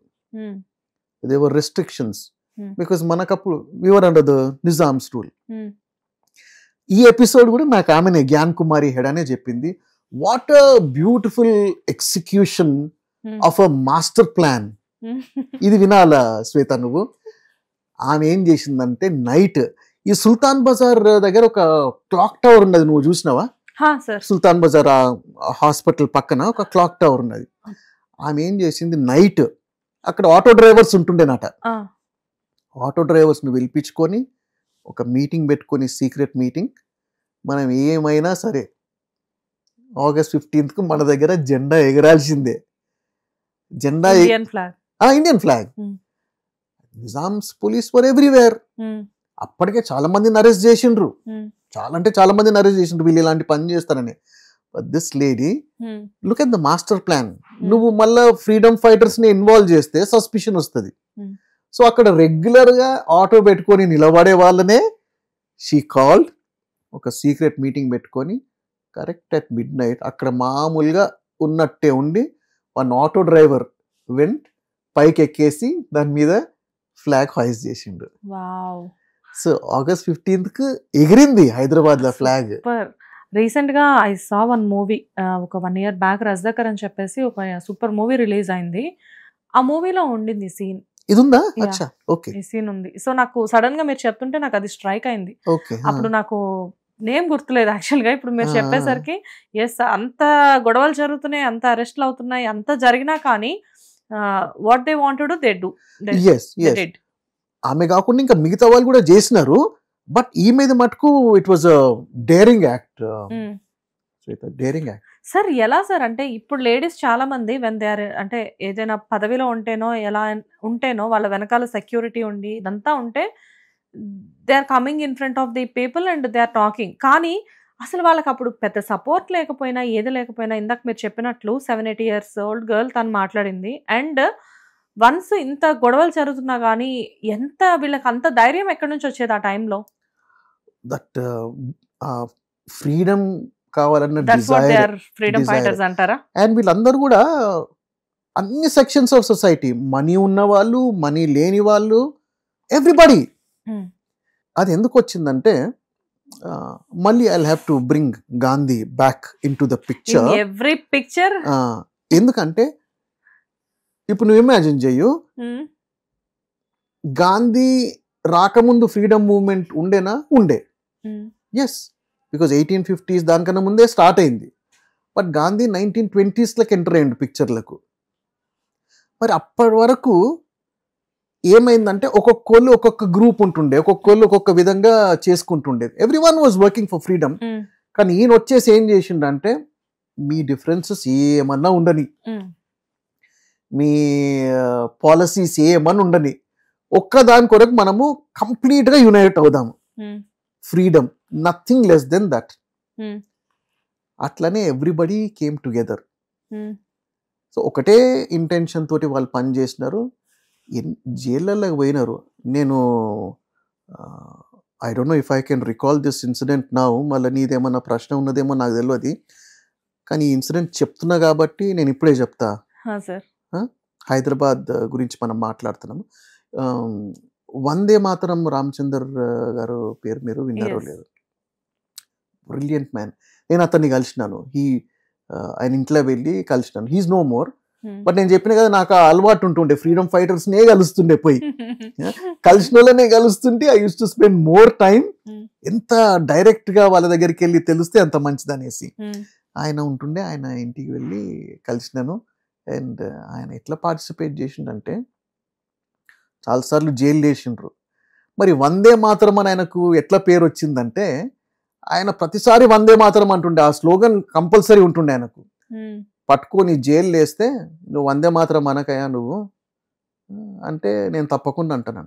There were restrictions because మనకప్పుడు we were under the Nizam's rule. ఈ ఎపిసోడ్ కూడా నాకు ఆమెనే జ్ఞాన్ కుమారి హెడానే చెప్పింది. What a beautiful execution of a master plan. ఇది వినాలా శ్వేత నువ్వు. ఆమె ఏం చేసిందంటే, నైట్ ఈ సుల్తాన్ బజార్ దగ్గర ఒక క్లాక్ టవర్ ఉన్నది, నువ్వు చూసినావా? సుల్తాన్ బజార్ హాస్పిటల్ పక్కన ఒక క్లాక్ టవర్ ఉన్నది. ఆమె ఏం చేసింది, నైట్ అక్కడ ఆటో డ్రైవర్స్ ఉంటుండేనట. ఆటో డ్రైవర్స్ ను పిలిపించుకొని ఒక మీటింగ్ పెట్టుకొని, సీక్రెట్ మీటింగ్, మనం ఏమైనా సరే August 15th మన దగ్గర జెండా ఎగరాల్సిందే. జెండా, Indian flag. Nizam's police were everywhere. అప్పటికే చాలా మందిని అరెస్ట్ చేసిండ్రు, చాలా మందిని అరెస్ట్ చేసిండ్రు వీళ్ళు ఇలాంటి పని చేస్తారని. But this lady, look at the master plan. నువ్వు మళ్ళా ఫ్రీడమ్ ఫైటర్స్ ని ఇన్వాల్వ్ చేస్తే సస్పిషన్ వస్తుంది. సో అక్కడ రెగ్యులర్ గా ఆటో పెట్టుకొని నిలబడే వాళ్ళనే షీ కాల్డ్, ఒక సీక్రెట్ మీటింగ్ పెట్టుకొని కరెక్ట్ అట్ midnight అక్కడ మామూలుగా ఉన్నట్టే ఉండి వన్ ఆటో డ్రైవర్ వెంట్ పైకి ఎక్కేసి దాని మీద ఫ్లాగ్ హైస్ట్ చేసిండు. సో August 15th ఎగిరింది హైదరాబాద్ లో ఫ్లాగ్. రీసెంట్ గా ఐ సా వన్ మూవీ, ఒక 1 year బ్యాక్, రజ్దకర్ అని చెప్పేసి ఒక సూపర్ మూవీ రిలీజ్ అయింది. ఆ మూవీలో ఉండింది సీన్, ఇది ఉందా? Yeah. అచ్చా, ఓకే ఈ సీన్ ఉంది. సో నాకు సడన్ గా మీరు చెప్తుంటే నాకు అది స్ట్రైక్ అయింది. ఓకే. అప్పుడు నాకు నేమ్ గుర్తులేదు యాక్చువల్ గా. ఇప్పుడు మీరు చెప్పేసరికి ఎస్, అంత గొడవలు జరుగుతున్నాయి, అంత అరెస్ట్లు అవుతున్నాయి, అంత జరిగినా కానీ what they want to do they do. Yes yes, ఆమె కాకుండా ఇంకా మిగతా వాళ్ళు కూడా చేసినారు. బట్ ఈమెది మటుకు it was daring act. Daring act. Sir ఎలా సార్ అంటే ఇప్పుడు లేడీస్ చాలా మంది వెన్ దే ఆర్ అంటే ఏదైనా పదవిలో ఉంటేనో ఎలా ఉంటేనో వాళ్ళ వెనకాల సెక్యూరిటీ ఉండి ఇదంతా ఉంటే they are coming in front of the people and they are talking. కానీ అసలు వాళ్ళకి అప్పుడు పెద్ద సపోర్ట్ లేకపోయినా ఏది లేకపోయినా ఇందాక మీరు చెప్పినట్లు 7-8 years old గర్ల్ తను మాట్లాడింది. అండ్ వన్స్ ఇంత గొడవలు జరుగుతున్నా కానీ ఎంత వీళ్ళకి అంత ధైర్యం ఎక్కడి నుంచి వచ్చేది ఆ టైంలో? దట్ ఫ్రీడమ్ కావాలన్న that's what they desire. Or freedom fighters అంటారా? అండ్ వీళ్ళందరూ కూడా అన్ని సెక్షన్స్ ఆఫ్ సొసైటీ, మనీ ఉన్న వాళ్ళు, మనీ లేని వాళ్ళు, ఎవ్రీబడి. అది ఎందుకు వచ్చిందంటే మళ్ళీ I have to bring Gandhi back in to the picture. Every picture. ఎందుకంటే ఇప్పుడు నువ్వు ఇమాజిన్ చెయ్యు, గాంధీ రాకముందు ఫ్రీడమ్ మూవ్మెంట్ ఉండేనా? ఉండే. ఎస్, బికాజ్ 1850s దానికన్నా ముందే స్టార్ట్ అయింది. బట్ గాంధీ 1920s ఎంటర్ అయ్యిండు పిక్చర్లకు. మరి అప్పటి వరకు ఏమైందంటే ఒక్కొక్కళ్ళు ఒక్కొక్క గ్రూప్ ఉంటుండే, ఒక్కొక్కళ్ళు ఒక్కొక్క విధంగా చేసుకుంటుండేది. Every one was working for freedom. కానీ ఈయన వచ్చేసి ఏం చేసిండంటే మీ డిఫరెన్సెస్ ఏమన్నా ఉండని, మీ పాలసీస్ ఏమన్నా ఉండని, ఒక్క దాని కొరకు మనము కంప్లీట్గా యునైట్ అవుదాము. Freedom, nothing less then that. అట్లనే ఎవ్రీబడి కేమ్ టుగెదర్. సో ఒకటే ఇంటెన్షన్ తోటి వాళ్ళు పని చేసినారు. జైళ్ళలోకి పోయినారు. నేను I don't know if I can recall this incident now. మళ్ళీ నీదేమన్నా ప్రశ్న ఉన్నదేమో నాకు తెలియదు. కానీ ఈ ఇన్సిడెంట్ చెప్తున్నా కాబట్టి నేను ఇప్పుడే చెప్తా. హైదరాబాద్ గురించి మనం మాట్లాడుతున్నాము. వందే మాతరం రామచందర్ గారు పేరు మీరు విన్నారో లేదు? Brilliant man. నేను అతన్ని కలిసినాను. ఆయన ఇంట్లో వెళ్ళి కలిసినాను. He is no more. బట్ నేను చెప్పిన కదా, నాకు అలవాటు ఉంటుండే ఫ్రీడమ్ ఫైటర్స్ నే కలుస్తుండే, పోయి కలిసిన వాళ్ళనే కలుస్తుంటే I used to spend more time. ఎంత డైరెక్ట్ గా వాళ్ళ దగ్గరికి వెళ్ళి తెలిస్తే అంత మంచిది అనేసి ఆయన ఉంటుండే. ఆయన ఇంటికి వెళ్ళి కలిసినాను. అండ్ ఆయన ఎట్లా పార్టిసిపేట్ చేసిండంటే చాలాసార్లు జైలు వేసిండ్రు. మరి వందే మాతరం అని ఆయనకు ఎట్లా పేరు వచ్చిందంటే ఆయన ప్రతిసారి వందే మాతరం అంటుండే. ఆ స్లోగన్ కంపల్సరీ ఉంటుండే ఆయనకు. పట్టుకొని జైలు వేస్తే నువ్వు వందే మాతరం అనకయా నువ్వు అంటే నేను తప్పకుండా అంటాను.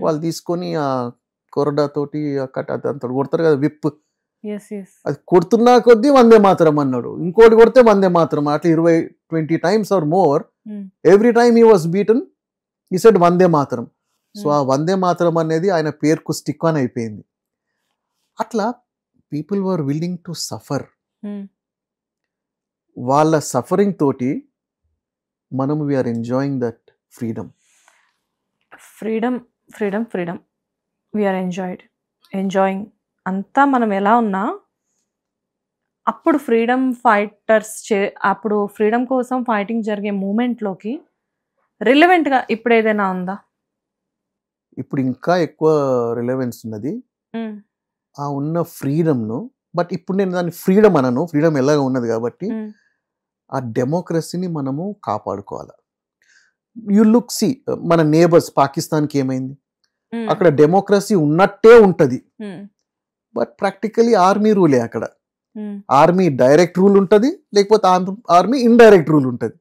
వాళ్ళు తీసుకొని ఆ కొరడా తోటి అంత కొడతారు కదా, విప్, అది కొడుతున్నా కొద్దీ వందే మాతరం అన్నాడు. ఇంకోటి కొడితే వందే మాతరం. అట్లా 20-20 times or more. Every time he was beaten, he said Vande Mataram. So ఆ వందే మాతరం అనేది ఆయన పేరుకు స్టిక్ ఆన్ అయిపోయింది. అట్లా people were willing to suffer. వాళ్ళ సఫరింగ్ తోటి మనం we are enjoying that freedom. Freedom freedom freedom we are enjoying అంతా. మనం ఎలా ఉన్నా అప్పుడు ఫ్రీడమ్ ఫైటర్స్ అప్పుడు ఫ్రీడమ్ కోసం ఫైటింగ్ జరిగే మూమెంట్లోకి రిలవెంట్గా ఇప్పుడు ఏదైనా ఉందా? ఇప్పుడు ఇంకా ఎక్కువ రిలవెన్స్ ఉన్నది ఆ ఉన్న ఫ్రీడమ్ను. బట్ ఇప్పుడు నేను దాన్ని ఫ్రీడమ్ అనను, ఫ్రీడమ్ ఎలాగ ఉన్నది కాబట్టి ఆ డెమోక్రసీని మనము కాపాడుకోవాలి. యు లుక్ సి మన నేబర్స్ పాకిస్తాన్కి ఏమైంది? అక్కడ డెమోక్రసీ ఉన్నట్టే ఉంటది, బట్ ప్రాక్టికలీ ఆర్మీ రూలే అక్కడ. ఆర్మీ డైరెక్ట్ రూల్ ఉంటుంది, లేకపోతే ఆర్మీ ఇండైరెక్ట్ రూల్ ఉంటుంది.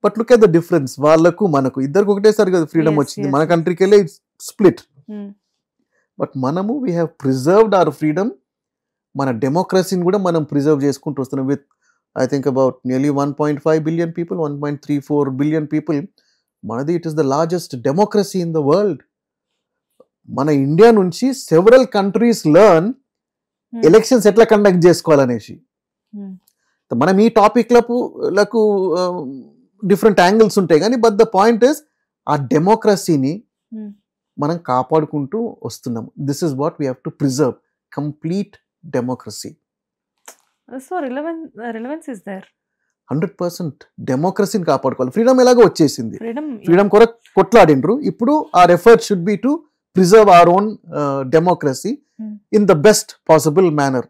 But look at the difference. వాళ్ళకు మనకు ఇద్దరికి ఒకటేసారి కదా ఫ్రీడమ్ వచ్చింది. మన కంట్రీకి వెళ్ళి స్ప్లిట్. బట్ మనము we have preserved our freedom. మన డెమోక్రసీని కూడా మనం ప్రిజర్వ్ చేసుకుంటూ వస్తున్నాం. With I think about nearly 1.5 billion people, 1.34 billion people. మనది it is the largest democracy in the world. మన ఇండియా నుంచి సెవరల్ కంట్రీస్ లెర్న్ ఎలక్షన్స్ ఎట్లా కండక్ట్ చేసుకోవాలనేసి. మనం ఈ టాపిక్లకు డిఫరెంట్ యాంగిల్స్ ఉంటాయి కానీ బట్ ద పాయింట్ ఇస్ ఆ డెమోక్రసీని మనం కాపాడుకుంటూ వస్తున్నాం. This is what we have to preserve, complete democracy. So relevance is there. 100% డెమోక్రసీని కాపాడుకోవాలి. ఫ్రీడమ్ ఎలాగో వచ్చేసింది, ఫ్రీడమ్ ఫ్రీడమ్ కొరకు కొట్లాడిండ్రు. ఇప్పుడు our effort should be to preserve our own democracy in the best possible manner.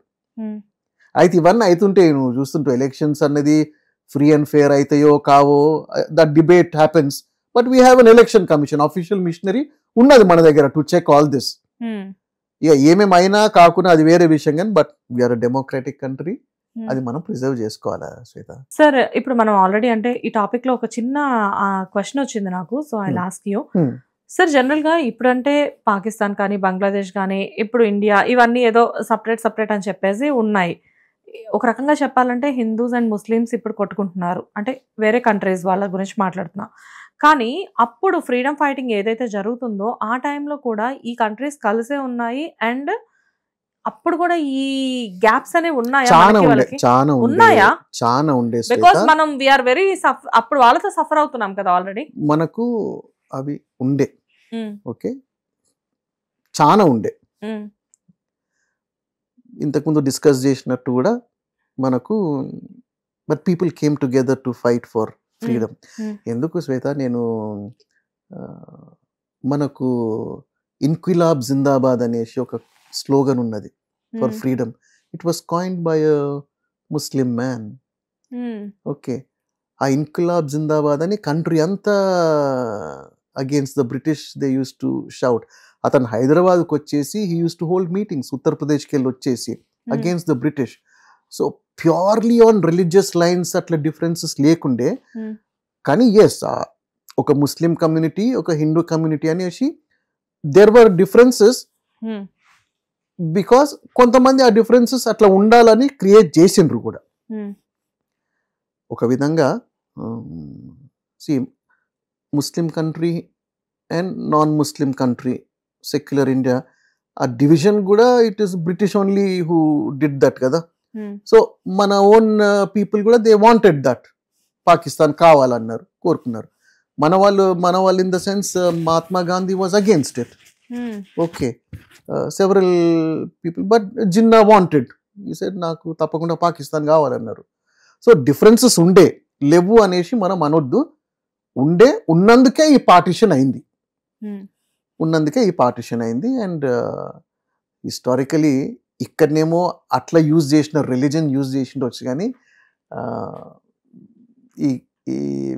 అయితే ఇవన్నీ అవుతుంటే నువ్వు చూస్తుంటావు, ఎలక్షన్స్ అన్నది ఫ్రీ అండ్ ఫేర్ అవుతాయో కావో, that debate happens. But we have an election commission, official machinery ఉన్నది మన దగ్గర టు చెక్ ఆల్ దిస్. ఇక ఏమేమైనా కాకుండా అది వేరే విషయం, కానీ but we are a democratic country, అది మనం ప్రిజర్వ్ చేసుకోవాలా శ్వేత. సార్ ఇప్పుడు మనం ఆల్రెడీ అంటే ఈ టాపిక్ లో ఒక చిన్న క్వశ్చన్ వచ్చింది నాకు, so I ask you sir. General గా ఇప్పుడంటే పాకిస్తాన్ కానీ బంగ్లాదేశ్ కానీ ఇప్పుడు ఇండియా ఇవన్నీ ఏదో సపరేట్ అని చెప్పేసి ఉన్నాయి. ఒక రకంగా చెప్పాలంటే హిందూస్ అండ్ ముస్లిమ్స్ ఇప్పుడు కొట్టుకుంటున్నారు, అంటే వేరే కంట్రీస్ వాళ్ళ గురించి మాట్లాడుతున్నా. కానీ అప్పుడు ఫ్రీడమ్ ఫైటింగ్ ఏదైతే జరుగుతుందో ఆ టైంలో కూడా ఈ కంట్రీస్ కలిసే ఉన్నాయి, అండ్ అప్పుడు కూడా ఈ గ్యాప్స్ అనేవి ఉన్నాయా? చాలా ఉండే, బికాస్ మనం వీఆర్ వెరీ అప్పుడు వాళ్ళతో సఫర్ అవుతున్నాం కదా ఆల్రెడీ. మనకు అవి ఉండే, ఓకే, చాలా ఉండే. ఇంతకుముందు డిస్కస్ చేసినట్టు కూడా మనకు, but people came together to fight for freedom. ఎందుకు శ్వేత, నేను మనకు ఇన్క్విలాబ్ జిందాబాద్ అనేసి ఒక స్లోగన్ ఉన్నది for freedom. It was coined by a Muslim man. Okay, ఆ ఇన్క్విలాబ్ జిందాబాద్ అని కంట్రీ అంతా against the British they use to shout. అతను హైదరాబాద్కి వచ్చేసి he used to hold meetings, ఉత్తరప్రదేశ్కి వెళ్ళి వచ్చేసి against the British. So purely on religious lines అట్లా డిఫరెన్సెస్ లేకుండే. కానీ ఎస్, ఒక ముస్లిం కమ్యూనిటీ, ఒక హిందూ కమ్యూనిటీ అనేసి దేర్ వర్ డిఫరెన్సెస్, బికాస్ కొంతమంది ఆ డిఫరెన్సెస్ అట్లా ఉండాలని క్రియేట్ చేసిండ్రు కూడా. ఒక విధంగా Muslim country and non Muslim country, secular India, ఆ డివిజన్ కూడా it is British only who did that కదా. సో మన ఓన్ పీపుల్ కూడా దే వాంటెడ్ దట్, పాకిస్తాన్ కావాలన్నారు, కోరుకున్నారు. మన వాళ్ళు in the sense Mahatma Gandhi was against it. Okay, several people, but Jinnah wanted, ఈ సైడ్ నాకు తప్పకుండా పాకిస్తాన్ కావాలన్నారు. సో డిఫరెన్సెస్ ఉండే, లేవు అనేసి మనం అనొద్దు. ఉన్నందుకే ఈ పార్టిషన్ అయింది, అండ్ హిస్టారికలీ ఇక్కడనేమో అట్లా యూజ్ చేసిన రిలీజన్ యూజ్ చేసిండొచ్చు, కానీ ఈ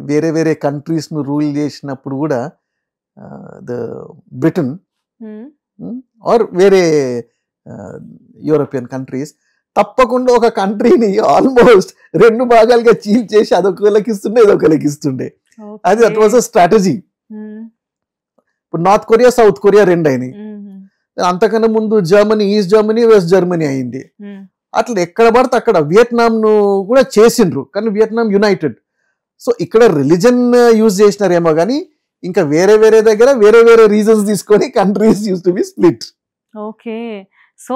వేరే వేరే కంట్రీస్ను రూల్ చేసినప్పుడు కూడా ద బ్రిటన్ ఆర్ వేరే యూరోపియన్ కంట్రీస్ తప్పకుండా ఒక కంట్రీని ఆల్మోస్ట్ 2 భాగాలుగా చీల్చేసి అదొకరికి ఇస్తుండే, ఇదొకరికి ఇస్తుండే. అది దట్ వాజ్ అ స్ట్రాటజీ. ఇప్పుడు నార్త్ కొరియా, సౌత్ కొరియా 2 అయినాయి. అంతకన్నా ముందు Germany, east Germany, west Germany అయింది. అట్లా ఎక్కడ పడితే అక్కడ వియత్నాంను కూడా చేసిండ్రు, కానీ వియత్నాం యునైటెడ్. సో ఇక్కడ రిలీజన్ యూజ్ చేసినారేమో కానీ ఇంకా వేరే వేరే దగ్గర వేరే వేరే రీజన్స్ తీసుకొని countries use to be split. Okay, so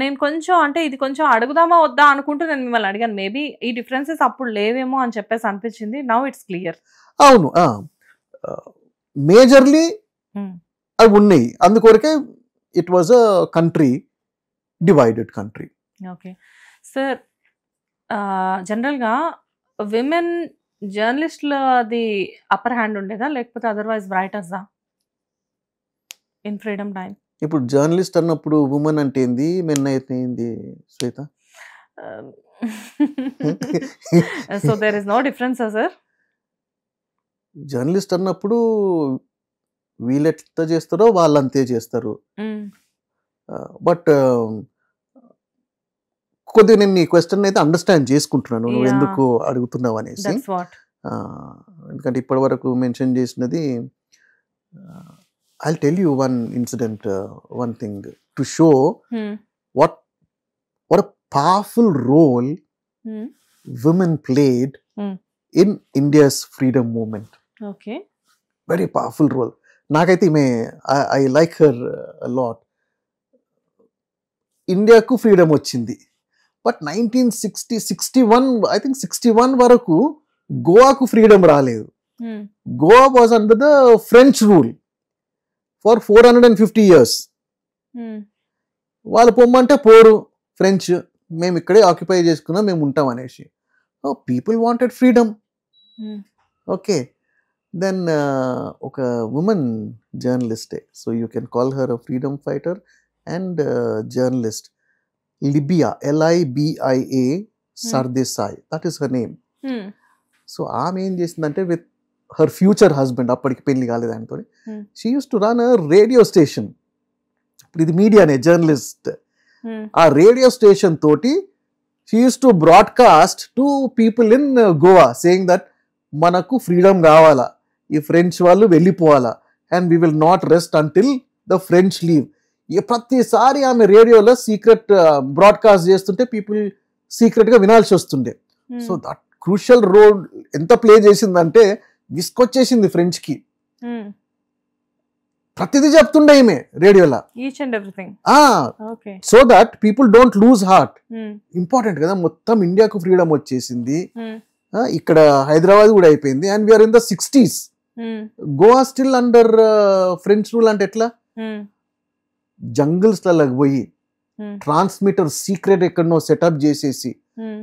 నేను కొంచెం అంటే ఇది కొంచెం అడుగుదామా వద్దా అనుకుంటూ నేను మిమ్మల్ని అడిగాను. మేబీ ఈ డిఫరెన్సెస్ అప్పుడు లేవేమో అని చెప్పేసి అనిపించింది. Now it's clear. అవును, మేజర్లీ అవి ఉన్నాయి, అందుకొరకే it was a country, divided country. Okay sir, జనరల్గా విమెన్ జర్నలిస్టులది అప్పర్ హ్యాండ్ ఉండేదా, లేకపోతే అదర్వైజ్ రైటర్సా ఇన్ ఫ్రీడమ్ టైం? ఇప్పుడు జర్నలిస్ట్ అన్నప్పుడు ఉమెన్ అంటే ఏంది, మెన్ అయితే ఏంది Shweta? So there is no difference sir? Journalist అన్నప్పుడు వీళ్ళు ఎట్లా చేస్తారో వాళ్ళు అంతే చేస్తారు. బట్ కొద్దిగా నేను నీ క్వశ్చన్ అయితే అండర్స్టాండ్ చేసుకుంటున్నాను, నువ్వు ఎందుకు అడుగుతున్నావు అనేసి. ఎందుకంటే ఇప్పటి వరకు మెన్షన్ చేసినది, I'll tell you one incident, one thing to show what a powerful role women played in India's freedom movement. Okay. Very powerful role. Nakaithe I like her a lot. India ku freedom వచ్చింది, but 1961 I think 61 వరకు గోవాకు freedom రాలేదు. Goa was under the French rule for 450 years. వాళ్ళు పొమ్మంటే పోరు French, మేము ఇక్కడే occupy చేసుకున్నాం, మేము ఉంటాం అనేసి. People wanted freedom. Hmm. Okay, then ఒక ఉమెన్ జర్నలిస్టే, so you can call her a freedom fighter and journalist, Libia, LIBIA Sardesai, that is her name. Hmm. సో ఆమె ఏం చేసిందంటే విత్ హర్ ఫ్యూచర్ హస్బెండ్, అప్పటికి పెళ్లి కాలేదు ఆయనతో, Hmm. She used to run a radio station. ఇప్పుడు ఇది మీడియానే, జర్నలిస్ట్. Hmm. ఆ రేడియో స్టేషన్ తోటి she used to broadcast to people in Goa saying that మనకు ఫ్రీడమ్ కావాలా, ఈ ఫ్రెంచ్ వాళ్ళు వెళ్ళిపోవాలా, and we will not rest until the French leave. ప్రతిసారి ఆమె రేడియోలో సీక్రెట్ బ్రాడ్కాస్ట్ చేస్తుంటే పీపుల్ సీక్రెట్గా వినాల్సి వస్తుండే. Hmm. So that crucial role ఎంత ప్లే చేసిందంటే విసుకొచ్చేసింది ఫ్రెంచ్కి. Hmm. ప్రతిదీ చెప్తుండే ఈమె రేడియోలో, Each and everything. Okay. So that people don't lose heart. Hmm. Important కదా, మొత్తం ఇండియాకు ఫ్రీడమ్ వచ్చేసింది, Hmm. ఇక్కడ హైదరాబాద్ కూడా అయిపోయింది, and we are in the 60s. Hmm. Goa still under French rule. అంటే ఎట్లా, Hmm. జంగిల్స్లలోకి పోయి Hmm. ట్రాన్స్మిటర్ సీక్రెట్ ఎక్కడనో సెటప్ చేసేసి, Hmm.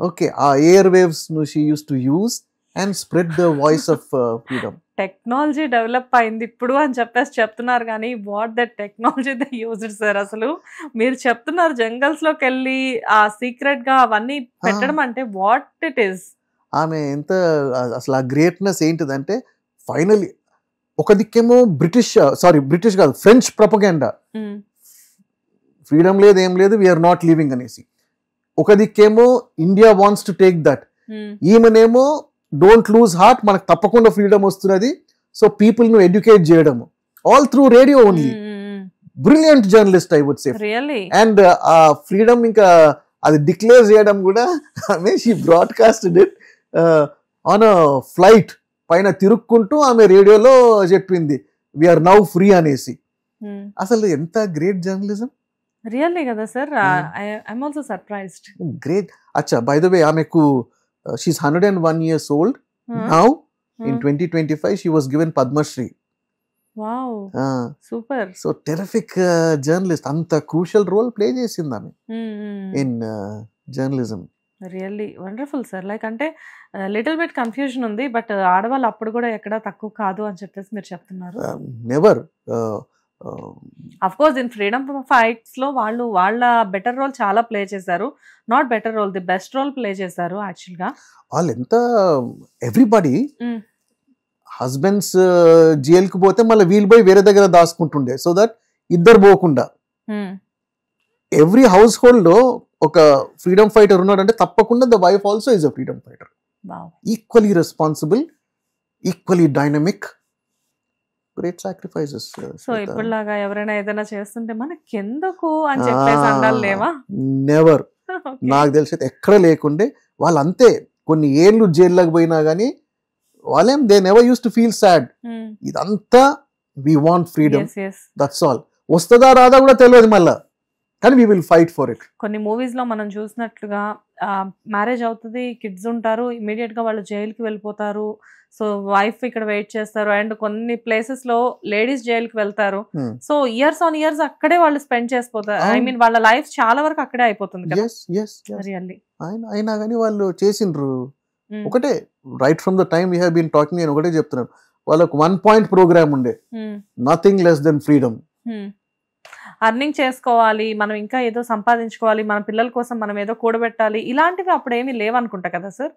ఓకే, ఆ ఎయిర్ వేవ్స్ ను she used to use and spread the voice of freedom. Technology develop అయింది ఇప్పుడు అని చెప్పేసి చెప్తున్నారు, కానీ what that technology they used sir. అసలు మీరు చెప్తున్నారు జంగల్స్ లోకి వెళ్ళి ఆ సీక్రెట్ గా అవన్నీ పెట్టడం అంటే వాట్ ఇట్ ఈస్. ఆమె ఎంత అసలు ఆ గ్రేట్నెస్ ఏంటిదంటే, ఫైనలీ ఒక దిక్కేమో బ్రిటిష్ కాదు, ఫ్రెంచ్ ప్రొపగెండా, ఫ్రీడమ్ లేదు ఏం లేదు, వీఆర్ నాట్ లివింగ్ అనేసి. ఒక దిక్కేమో India wants to take that, ఈమెనేమో డోంట్ లూజ్ హార్ట్, మనకు తప్పకుండా ఫ్రీడమ్ వస్తున్నది, సో పీపుల్ ను ఎడ్యుకేట్ చేయడము, all through radio only. Brilliant journalist I would say. Really. And ఆ ఫ్రీడమ్ ఇంకా అది డిక్లేర్ చేయడం కూడా ఆమె she broadcasted it on a flight పైన తిరుక్కుంటూ ఆమె రేడియోలో చెప్పింది వీఆర్ నౌ ఫ్రీ అనేసి. అసలు ఎంత గ్రేట్ జర్నలిజం. రియల్లీ కదా sir, I'm also surprised. Great. అచ్చా, బై ద వే, ఆమెకు she is 101 years old now. In 2025 she was given Padma Shri. Wow, super. So terrific journalist, అంత క్రూషియల్ రోల్ ప్లే చేసింది ఆమె in journalism. Really wonderful sir. Like అంటే little bit confusion ఉంది, but ఆడవాళ్ళు అప్పుడు కూడా ఎక్కడ తక్కువ కాదు అని చెప్పేసి మీరు చెప్తున్నారు. Never. Of course in freedom fights లో వాళ్ళు వాళ్ళ బెటర్ రోల్ చాలా ప్లే చేశారు. Not better role, the best role play చేశారు యాక్చువల్ గా. వాళ్ళు ఎంత, ఎవ్రీబడి హస్బెండ్స్ జైలుకి పోతే మళ్ళీ వీళ్ళు పోయి వేరే దగ్గర దాచుకుంటుండే, సో దట్ ఇద్దరు పోకుండా. ఎవ్రీ హౌస్ హోల్డ్ లో ఒక ఫ్రీడమ్ ఫైటర్ ఉన్నాడంటే తప్పకుండా the wife also is a freedom fighter. Equally responsible, equally dynamic, great sacrifices. So ఇప్పుడులాగా ఎవరైనా ఏదైనా చేస్తుంటే మనకెందుకు అని చెప్పేసి అండాలేవా? నెవర్. నాకు తెలిసి ఎక్కడ లేకుండే, వాళ్ళు అంతే కొన్ని ఏళ్ళు జైల్లోకి పోయినా కానీ వాళ్ళేం they never used to feel sad. ఇదంతా we want freedom, that's all. వస్తుందా రాదా కూడా తెలియదు మళ్ళా, కానీ we will fight for it. కొన్ని మూవీస్ లో మనం చూసినట్లుగా మ్యారేజ్ అవుతుంది, కిడ్స్ ఉంటారు, ఇమీడియట్ గా వాళ్ళు జైలుకి వెళ్ళిపోతారు, సో వైఫ్ ఇక్కడ వెయిట్ చేస్తారు, అండ్ కొన్ని ప్లేసెస్ లో లేడీస్ జైలుకి వెళ్తారు, సో ఇయర్స్ ఆన్ ఇయర్స్ అక్కడే వాళ్ళు స్పెండ్ చేసిపోతారు. ఐ మీన్ వాళ్ళ లైఫ్ చాలా వరకు అక్కడే అయిపోతుంది కదా. రియల్లీ. అయినా కానీ వాళ్ళు చేసిండ్రు ఒకటే, right from the time we have been talking. నేను ఒకటే చెప్తున్నాను, వాళ్ళకు 1 point ప్రోగ్రామ్ ఉండే, nothing less than freedom. Earning చేసుకోవాలి, మనం ఇంకా ఏదో సంపాదించుకోవాలి, మన పిల్లల కోసం మనం ఏదో కూడబెట్టాలి, ఇలాంటివి అప్పుడు ఏమీ లేవనుకుంటా కదా సార్.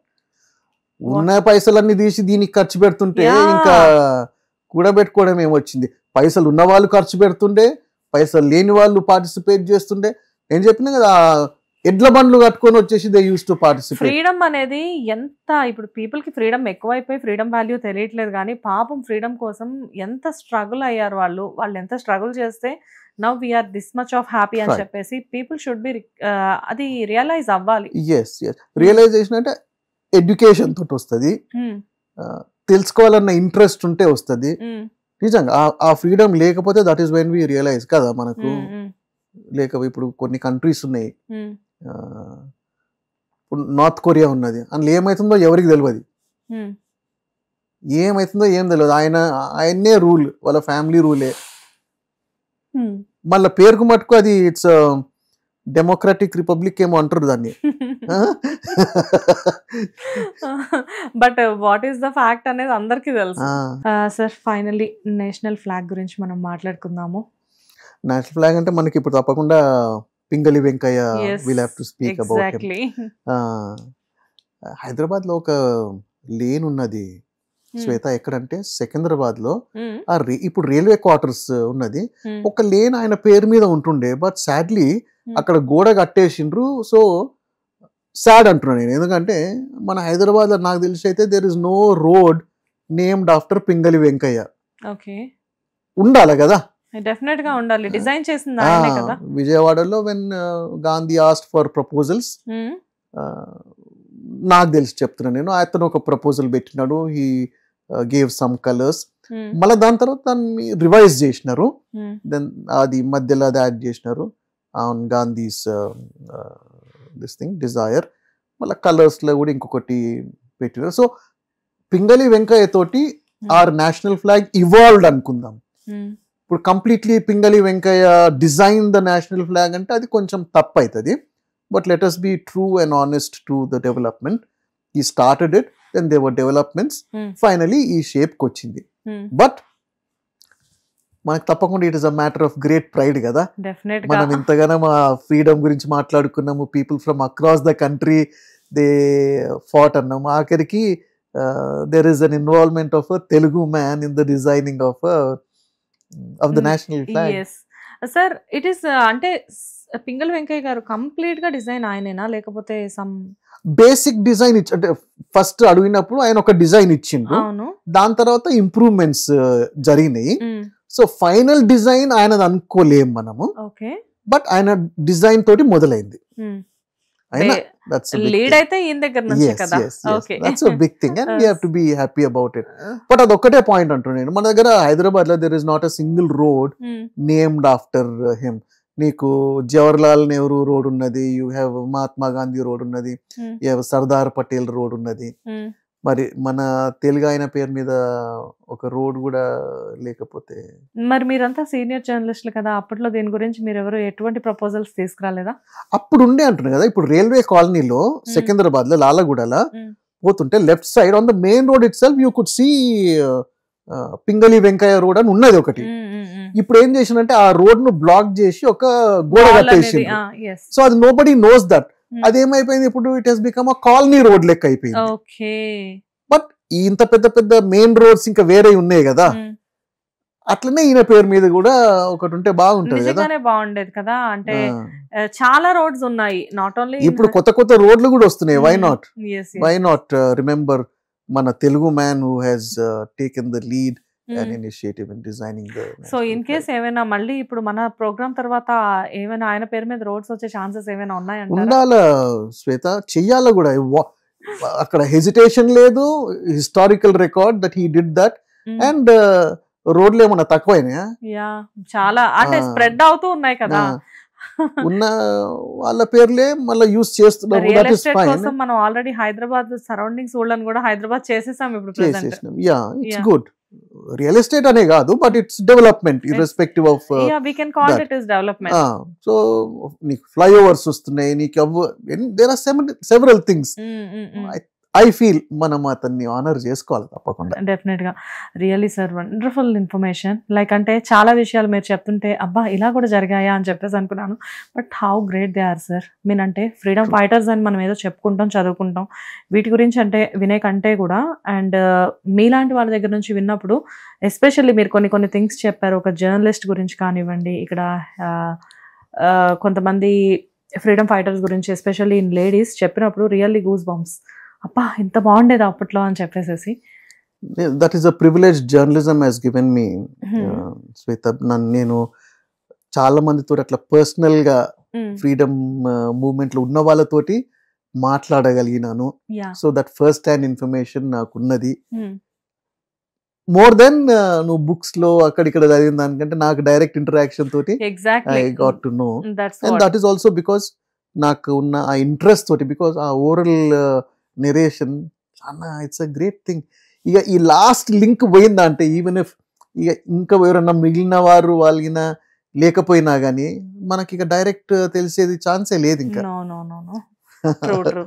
ఉన్న పైసలన్నీ తీసి దీనికి ఖర్చు పెడుతుంటే ఇంకా కూడబెట్టుకోవడం ఏమొచ్చింది. పైసలు ఉన్న వాళ్ళు ఖర్చు పెడుతుండే, పైసలు లేని వాళ్ళు పార్టిసిపేట్ చేస్తుండే. నేను చెప్పిన కదా, ఎడ్ల బండ్లు కట్టుకొని వచ్చేసి they use to participate. Freedom అనేది ఎంత, ఇప్పుడు పీపుల్ కి ఫ్రీడమ్ ఎక్కువైపోయి ఫ్రీడమ్ వాల్యూ తెలియట్లేదు, కానీ పాపం ఫ్రీడమ్ కోసం ఎంత స్ట్రగుల్ అయ్యారు వాళ్ళు. వాళ్ళు ఎంత స్ట్రగుల్ చేస్తే now we are this much of happy అని చెప్పేసి పీపుల్ షుడ్ బి అది రియలైజ్ అవ్వాలి. రియలైజేషన్ అంటే ఎడ్యుకేషన్ తోటి వస్తుంది, తెలుసుకోవాలన్న ఇంట్రెస్ట్ ఉంటే వస్తుంది. నిజంగా ఆ ఫ్రీడమ్ లేకపోతే that is when we realise కదా మనకు లేక. ఇప్పుడు కొన్ని కంట్రీస్ ఉన్నాయి, నార్త్ కొరియా ఉన్నది, అందులో ఏమవుతుందో ఎవరికి తెలియదు, ఏమవుతుందో ఏం తెలియదు. ఆయన్నే రూల్, వాళ్ళ ఫ్యామిలీ రూలే. మళ్ళీ పేరుకు మటుకు అది ఇట్స్ డెమోక్రటిక్ రిపబ్లిక్ ఏమో అంటారు దాన్ని. But what is the fact అనేది అందరికీ తెలుసు. సార్ ఫైనల్లీ నేషనల్ ఫ్లాగ్ గురించి మనం మాట్లాడుకుందాము. నేషనల్ ఫ్లాగ్ అంటే మనకి ఇప్పుడు తప్పకుండా Pingali Venkaiah will have to speak about him. Exactly. Hyderabad లో ఒక లేన్ ఉన్నది శ్వేత, ఎక్కడంటే సికింద్రాబాద్ లో ఇప్పుడు రైల్వే క్వార్టర్స్ ఉన్నది. ఒక లేన్ ఆయన పేరు మీద ఉంటుండే, బట్ సాడ్లీ అక్కడ గోడ కట్టేసిండ్రు. సో సాడ్ అంటున్నాను నేను, ఎందుకంటే మన హైదరాబాద్ లో నాకు తెలిసి అయితే there is no road named after Pingali Venkayya. Okay, ఉండాలి కదా, డెఫినెట్ గా ఉండాలి. డిజైన్ చేసింది ఆయనే కదా. విజయవాడలో when Gandhi asked for proposals, నాకు తెలిసి చెప్తున్నాను నేను, అతను ఒక ప్రపోజల్ పెట్టినాడు, హీ గేవ్ సమ్ కలర్స్. మళ్ళీ దాని తర్వాత దాన్ని రివైజ్ చేసినారు, దెన్ అది మధ్యలో అది యాడ్ చేసినారు on Gandhi's this thing desire. మళ్ళీ కలర్స్ లో కూడా ఇంకొకటి పెట్టినారు. సో పింగళి వెంకయ్య తోటి ఆర్ నేషనల్ ఫ్లాగ్ ఇవాల్వ్డ్ అనుకుందాం. ఇప్పుడు completely Pingali Venkaiah design the national flag అంటే అది కొంచెం తప్పు అవుతుంది. But let us be true and honest to the development. He started it, then there were developments. Finally ఈ షేప్కి వచ్చింది. బట్ మనకు తప్పకుండా it is a matter of great pride కదా. మనం ఇంతగానో మా ఫ్రీడమ్ గురించి మాట్లాడుకున్నాము, people from across the country they fat అన్నాము. ఆఖరికి there is an involvement of a Telugu man in the designing of the national flag. Yes sir, it is అంటే పింగళి వెంకయ్య గారు complete గా డిజైన్ ఆయనేనా, లేకపోతే సమ్ బేసిక్ డిజైన్ అంటే first అడిగినప్పుడు ఆయన ఒక డిజైన్ ఇచ్చిండు, దాని తర్వాత ఇంప్రూవ్మెంట్స్ జరిగినాయి. సో ఫైనల్ డిజైన్ ఆయనది అనుకోలేం మనము, బట్ ఆయన డిజైన్ తోటి మొదలైంది. లీడ్ అయితే ఈయన దగ్గర నుంచి కదా. Okay, that's a big thing and we have to be happy about it. But అది ఒక్కటే పాయింట్ అంటున్నాను నేను, మన దగ్గర హైదరాబాద్ లో there is not a single road named after him. నీకు జవహర్లాల్ నెహ్రూ రోడ్ ఉన్నది, you have Mahatma Gandhi road ఉన్నది, you have Sardar Patel road ఉన్నది. మరి మన తెలుగు ఆయన పేరు మీద ఒక రోడ్ కూడా లేకపోతే. మరి మీరంతా సీనియర్ జర్నలిస్టులు కదా, అప్పట్లో దీని గురించి మీరు ఎవరు ఎటువంటి ప్రపోజల్స్ తీసుకురాలేదా? అప్పుడు ఉండే అంటున్నారు కదా, ఇప్పుడు రైల్వే కాలనీలో సికింద్రాబాద్ లో లాలగూడలో పోతుంటే left side on the main road itself you could see Pingali Venkayya road అని ఉన్నది ఒకటి. ఇప్పుడు ఏం చేసిందంటే ఆ రోడ్ ను బ్లాక్ చేసి ఒక గోడ కట్టేసి, సో అది నోబడీ నోస్ దట్. అదేమైపోయింది ఇప్పుడు, it has become a colony road లెక్క అయిపోయింది. బట్ ఇంత పెద్ద పెద్ద మెయిన్ రోడ్స్ ఇంకా వేరే ఉన్నాయి కదా, అట్లనే ఈయన పేరు మీద కూడా ఒకటి ఉంటే బాగుంటది కదా. బాగుండేది కదా, అంటే చాలా రోడ్స్ ఉన్నాయి, నాట్ ఓన్లీ ఇప్పుడు కొత్త కొత్త రోడ్లు కూడా వస్తున్నాయి. వై నాట్ రిమెంబర్ మన Telugu man who has taken the lead an initiative in designing the. So in case ఏమైనా మళ్ళీ ఇప్పుడు మన ప్రోగ్రామ్ తర్వాత ఏమైనా ఆయన పేరు మీద రోడ్స్ వచ్చే ఛాన్సెస్ ఏమైనా ఉన్నాయంటారా? ఉండాలా శ్వేత, చెయ్యాలా కూడా. అక్కడ హెజిటేషన్ లేదు, historical record that he did that. And రోడ్లు ఏమన్నా తక్కువైనా చాలా అంటే స్ప్రెడ్ అవుతూ ఉన్నాయి కదా, ఉన్న వాళ్ళ పేర్లే మళ్ళీ యూస్ చేస్తున్నారు. రియల్ ఎస్టేట్ కోసం మనం ఆల్రెడీ హైదరాబాద్ సరౌండింగ్స్ ఊళ్ళని కూడా హైదరాబాద్ చేసేసాం ఇప్పుడు present. Yeah, it's good. Real estate అనే కాదు, but it's development irrespective of. we can call it as development. So నీకు ఫ్లైఓవర్స్ వస్తున్నాయి, నీకు there are several things. I feel మనం అతన్ని ఆనర్ చేసుకోవాలి తప్పకుండా. డెఫినెట్ గా. Really sir, wonderful information. Like అంటే చాలా విషయాలు మీరు చెప్తుంటే అబ్బా ఇలా కూడా జరిగాయా అని చెప్పేసి అనుకున్నాను. But how great they are sir. మీనంటే ఫ్రీడమ్ ఫైటర్స్ అని మనం ఏదో చెప్పుకుంటాం, చదువుకుంటాం, వీటి గురించి అంటే వినే కంటే కూడా, అండ్ మీలాంటి వాళ్ళ దగ్గర నుంచి విన్నప్పుడు ఎస్పెషల్లీ మీరు కొన్ని కొన్ని థింగ్స్ చెప్పారు, ఒక జర్నలిస్ట్ గురించి కానివ్వండి, ఇక్కడ కొంతమంది ఫ్రీడమ్ ఫైటర్స్ గురించి ఎస్పెషల్లీ ఇన్ లేడీస్ చెప్పినప్పుడు రియల్లీ గూస్ బంప్స్. అబ్బా ఇంత బాగుండేది అప్పట్లో అని చెప్పేసి. That is a privilege journalism has given me Shweta. నేను చాలా మందితో అట్లా పర్సనల్ గా ఫ్రీడమ్ మూవ్మెంట్ లో ఉన్న వాళ్ళతోటి మాట్లాడగలిగినాను. So that first hand information నాకు ఉన్నది. మోర్ దెన్ నువ్వు బుక్స్ లో అక్కడిక్కడ చదివిన దానికంటే నాకు డైరెక్ట్ ఇంటరాక్షన్ తోటి I got to know. And that is also because నాకు ఉన్న ఆ ఇంట్రెస్ట్ తోటి, బికాస్ ఆ oral narration it's a great thing. ఇక ఈ లాస్ట్ లింక్ పోయిందా అంటే ఈవెన్ ఇఫ్ ఇక ఇంకా ఎవరన్నా మిగిలిన వారు వాళ్ళగిన లేకపోయినా కానీ మనకి ఇక డైరెక్ట్ తెలిసేది ఛాన్సే లేదు ఇంకా. No. True.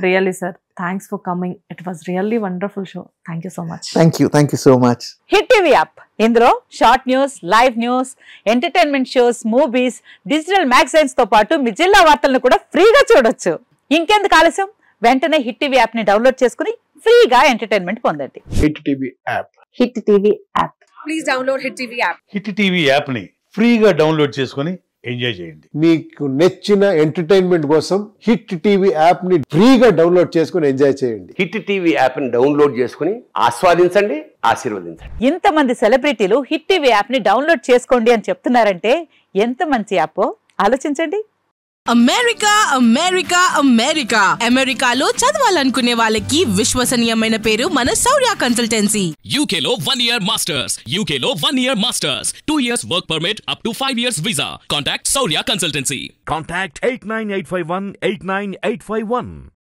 Really, sir. Thanks for coming. It was really wonderful show. Thank you so much. Thank you so much. Hit TV app ఇందులో short news, live news, entertainment shows, movies, digital magazines తో పాటు మీ జిల్లా వార్తలను కూడా ఫ్రీగా చూడొచ్చు. ఇంకెందుకు ఆలస్యం, వెంటనే హిట్ టీవీ యాప్ ని డౌన్లోడ్ చేసుకుని ఫ్రీగా ఎంటర్టైన్మెంట్ పొందండి. Hit TV app. Hit TV app. Please download Hit TV app. Hit TV యాప్ని ఫ్రీగా డౌన్లోడ్ చేసుకొని ఎంజాయ్ చేయండి. మీకు నచ్చిన ఎంటర్టైన్మెంట్ కోసం హిట్ టీవీ యాప్ ని ఫ్రీగా డౌన్లోడ్ చేసుకుని ఎంజాయ్ చేయండి. హిట్ టీవీ యాప్ ని డౌన్లోడ్ చేసుకుని ఆస్వాదించండి, ఆశీర్వదించండి. ఇంతమంది సెలబ్రిటీలు హిట్ టీవీ యాప్ ని డౌన్లోడ్ చేసుకోండి అని చెప్తున్నారంటే ఎంత మంచి యాప్ ఆలోచించండి. అమెరికాలో చదవాలనుకునే వాళ్ళకి విశ్వసనీయమైన పేరు మన శౌర్య కన్సల్టెన్సీ. UK లో 1 year masters, UK లో 1 year masters, 2 years work permit up to 5 years visa. Contact Saurya Consultancy. Contact 89851 89851.